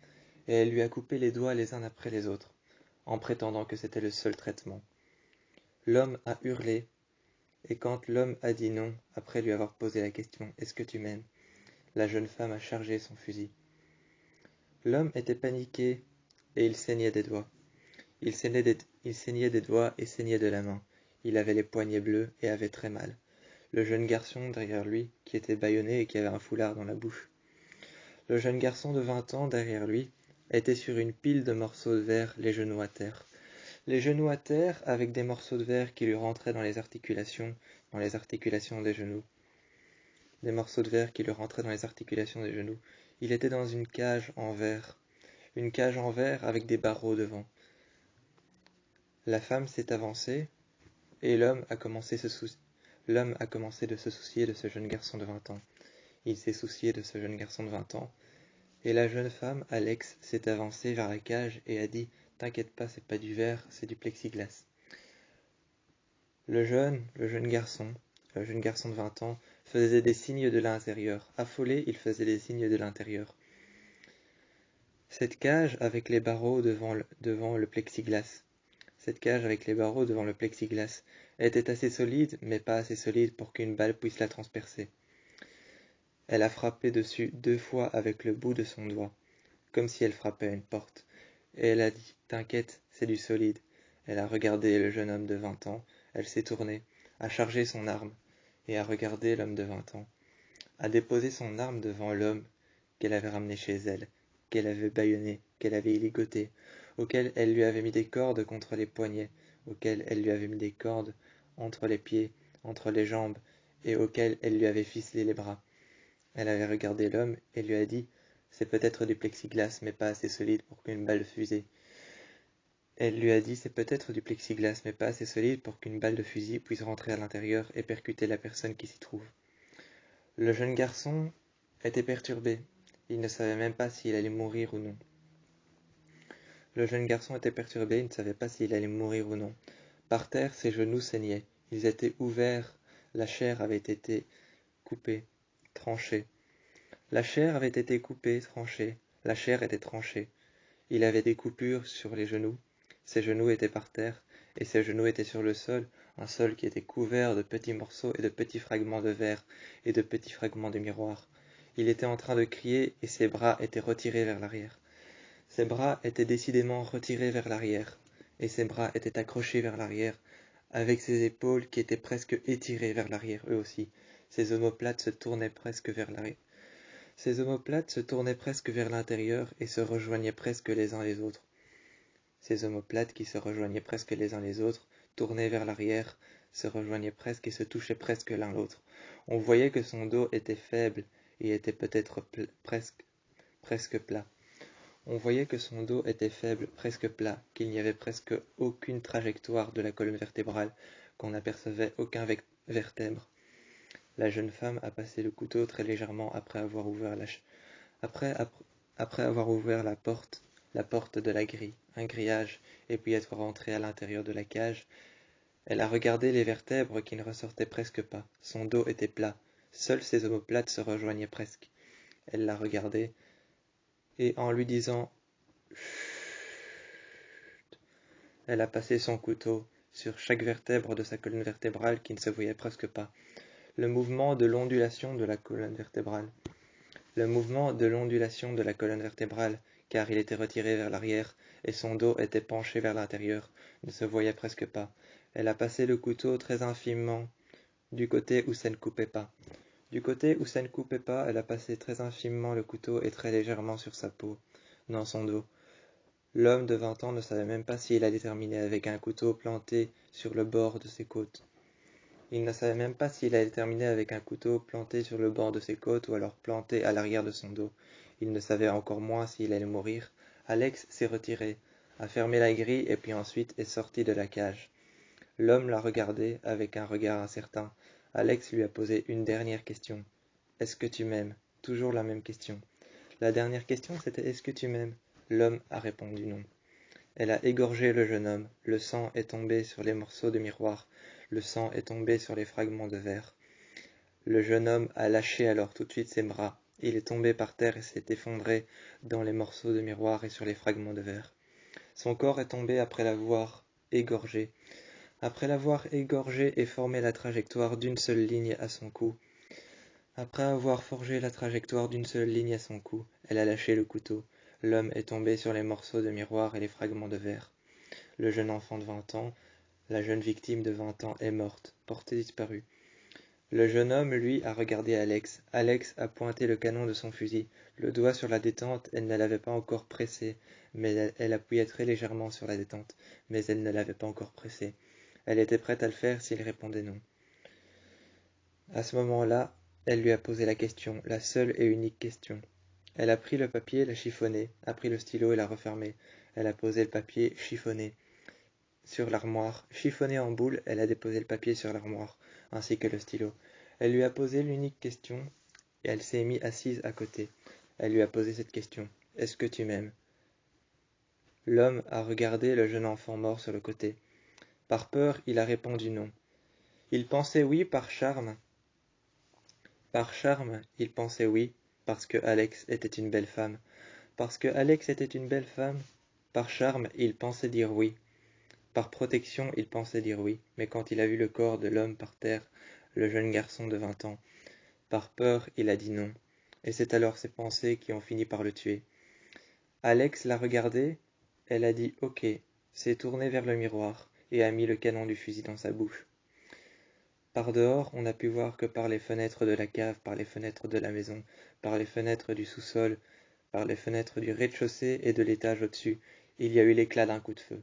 et elle lui a coupé les doigts les uns après les autres, en prétendant que c'était le seul traitement. L'homme a hurlé, et quand l'homme a dit non, après lui avoir posé la question « Est-ce que tu m'aimes ?», la jeune femme a chargé son fusil. L'homme était paniqué, et il saignait des doigts. Il saignait des doigts et saignait de la main. Il avait les poignets bleus et avait très mal. Le jeune garçon derrière lui, qui était bâillonné et qui avait un foulard dans la bouche. Le jeune garçon de 20 ans derrière lui était sur une pile de morceaux de verre, les genoux à terre. Les genoux à terre avec des morceaux de verre qui lui rentraient dans les articulations des genoux. Des morceaux de verre qui lui rentraient dans les articulations des genoux. Il était dans une cage en verre avec des barreaux devant. La femme s'est avancée, et l'homme a commencé de se soucier de ce jeune garçon de 20 ans. Il s'est soucié de ce jeune garçon de 20 ans, et la jeune femme, Alex, s'est avancée vers la cage et a dit « T'inquiète pas, c'est pas du verre, c'est du plexiglas ». Le jeune garçon de 20 ans, faisait des signes de l'intérieur. Affolé, il faisait des signes de l'intérieur. Cette cage avec les barreaux devant le plexiglas. Cette cage avec les barreaux devant le plexiglas était assez solide, mais pas assez solide pour qu'une balle puisse la transpercer. Elle a frappé dessus 2 fois avec le bout de son doigt, comme si elle frappait à une porte. Et elle a dit « T'inquiète, c'est du solide ». Elle a regardé le jeune homme de 20 ans, elle s'est tournée, a chargé son arme, et a regardé l'homme de 20 ans, a déposé son arme devant l'homme qu'elle avait ramené chez elle, qu'elle avait bâillonné, qu'elle avait ligoté, auquel elle lui avait mis des cordes contre les poignets, auquel elle lui avait mis des cordes entre les pieds, entre les jambes, et auquel elle lui avait ficelé les bras. Elle avait regardé l'homme et lui a dit « C'est peut-être du plexiglas, mais pas assez solide pour qu'une balle de fusil. » Elle lui a dit « C'est peut-être du plexiglas, mais pas assez solide pour qu'une balle de fusil puisse rentrer à l'intérieur et percuter la personne qui s'y trouve. » Le jeune garçon était perturbé. Il ne savait même pas s'il allait mourir ou non. Le jeune garçon était perturbé, il ne savait pas s'il allait mourir ou non. Par terre, ses genoux saignaient. Ils étaient ouverts, la chair avait été coupée, tranchée. La chair avait été coupée, tranchée, la chair était tranchée. Il avait des coupures sur les genoux, ses genoux étaient par terre, et ses genoux étaient sur le sol, un sol qui était couvert de petits morceaux et de petits fragments de verre et de petits fragments de miroir. Il était en train de crier et ses bras étaient retirés vers l'arrière. Ses bras étaient décidément retirés vers l'arrière, et ses bras étaient accrochés vers l'arrière, avec ses épaules qui étaient presque étirées vers l'arrière eux aussi. Ses omoplates se tournaient presque vers l'arrière. Ses omoplates se tournaient presque vers l'intérieur et se rejoignaient presque les uns les autres. Ces omoplates qui se rejoignaient presque les uns les autres, tournaient vers l'arrière, se rejoignaient presque et se touchaient presque l'un l'autre. On voyait que son dos était faible et était peut-être presque plat. On voyait que son dos était faible, presque plat, qu'il n'y avait presque aucune trajectoire de la colonne vertébrale, qu'on n'apercevait aucun vertèbre. La jeune femme a passé le couteau très légèrement après avoir ouvert la porte de la grille, un grillage, et puis être rentrée à l'intérieur de la cage. Elle a regardé les vertèbres qui ne ressortaient presque pas. Son dos était plat. Seules ses omoplates se rejoignaient presque. Elle l'a regardé, et en lui disant « Chut », elle a passé son couteau sur chaque vertèbre de sa colonne vertébrale qui ne se voyait presque pas. Le mouvement de l'ondulation de la colonne vertébrale. Le mouvement de l'ondulation de la colonne vertébrale, car il était retiré vers l'arrière, et son dos était penché vers l'intérieur, ne se voyait presque pas. Elle a passé le couteau très infimement du côté où ça ne coupait pas. Du côté où ça ne coupait pas, elle a passé très infimement le couteau et très légèrement sur sa peau, dans son dos. L'homme de 20 ans ne savait même pas s'il allait terminer avec un couteau planté sur le bord de ses côtes. Il ne savait même pas s'il allait terminer avec un couteau planté sur le bord de ses côtes ou alors planté à l'arrière de son dos. Il ne savait encore moins s'il allait mourir. Alex s'est retiré, a fermé la grille et puis ensuite est sorti de la cage. L'homme l'a regardé avec un regard incertain. Alex lui a posé une dernière question. « Est-ce que tu m'aimes ?» Toujours la même question. La dernière question, c'était « Est-ce que tu m'aimes ?» L'homme a répondu non. Elle a égorgé le jeune homme. Le sang est tombé sur les morceaux de miroir. Le sang est tombé sur les fragments de verre. Le jeune homme a lâché alors tout de suite ses bras. Il est tombé par terre et s'est effondré dans les morceaux de miroir et sur les fragments de verre. Son corps est tombé après l'avoir égorgé. Après l'avoir égorgé et formé la trajectoire d'une seule ligne à son cou. Après avoir forgé la trajectoire d'une seule ligne à son cou, elle a lâché le couteau. L'homme est tombé sur les morceaux de miroir et les fragments de verre. Le jeune enfant de 20 ans, la jeune victime de 20 ans est morte, portée disparue. Le jeune homme, lui, a regardé Alex. Alex a pointé le canon de son fusil. Le doigt sur la détente, elle ne l'avait pas encore pressé, mais elle appuyait très légèrement sur la détente, mais elle ne l'avait pas encore pressé. Elle était prête à le faire s'il répondait non. À ce moment-là, elle lui a posé la question, la seule et unique question. Elle a pris le papier, l'a chiffonné, a pris le stylo et l'a refermé. Elle a posé le papier chiffonné sur l'armoire. Chiffonné en boule, elle a déposé le papier sur l'armoire, ainsi que le stylo. Elle lui a posé l'unique question, et elle s'est mise assise à côté. Elle lui a posé cette question. « Est-ce que tu m'aimes » L'homme a regardé le jeune enfant mort sur le côté. Par peur, il a répondu non. Il pensait oui par charme. Par charme, il pensait oui, parce que Alex était une belle femme. Parce que Alex était une belle femme, par charme, il pensait dire oui. Par protection, il pensait dire oui, mais quand il a vu le corps de l'homme par terre, le jeune garçon de 20 ans, par peur, il a dit non. Et c'est alors ses pensées qui ont fini par le tuer. Alex l'a regardé, elle a dit « Ok », s'est tournée vers le miroir et a mis le canon du fusil dans sa bouche. Par dehors, on n'a pu voir que par les fenêtres de la cave, par les fenêtres de la maison, par les fenêtres du sous-sol, par les fenêtres du rez-de-chaussée et de l'étage au-dessus, il y a eu l'éclat d'un coup de feu.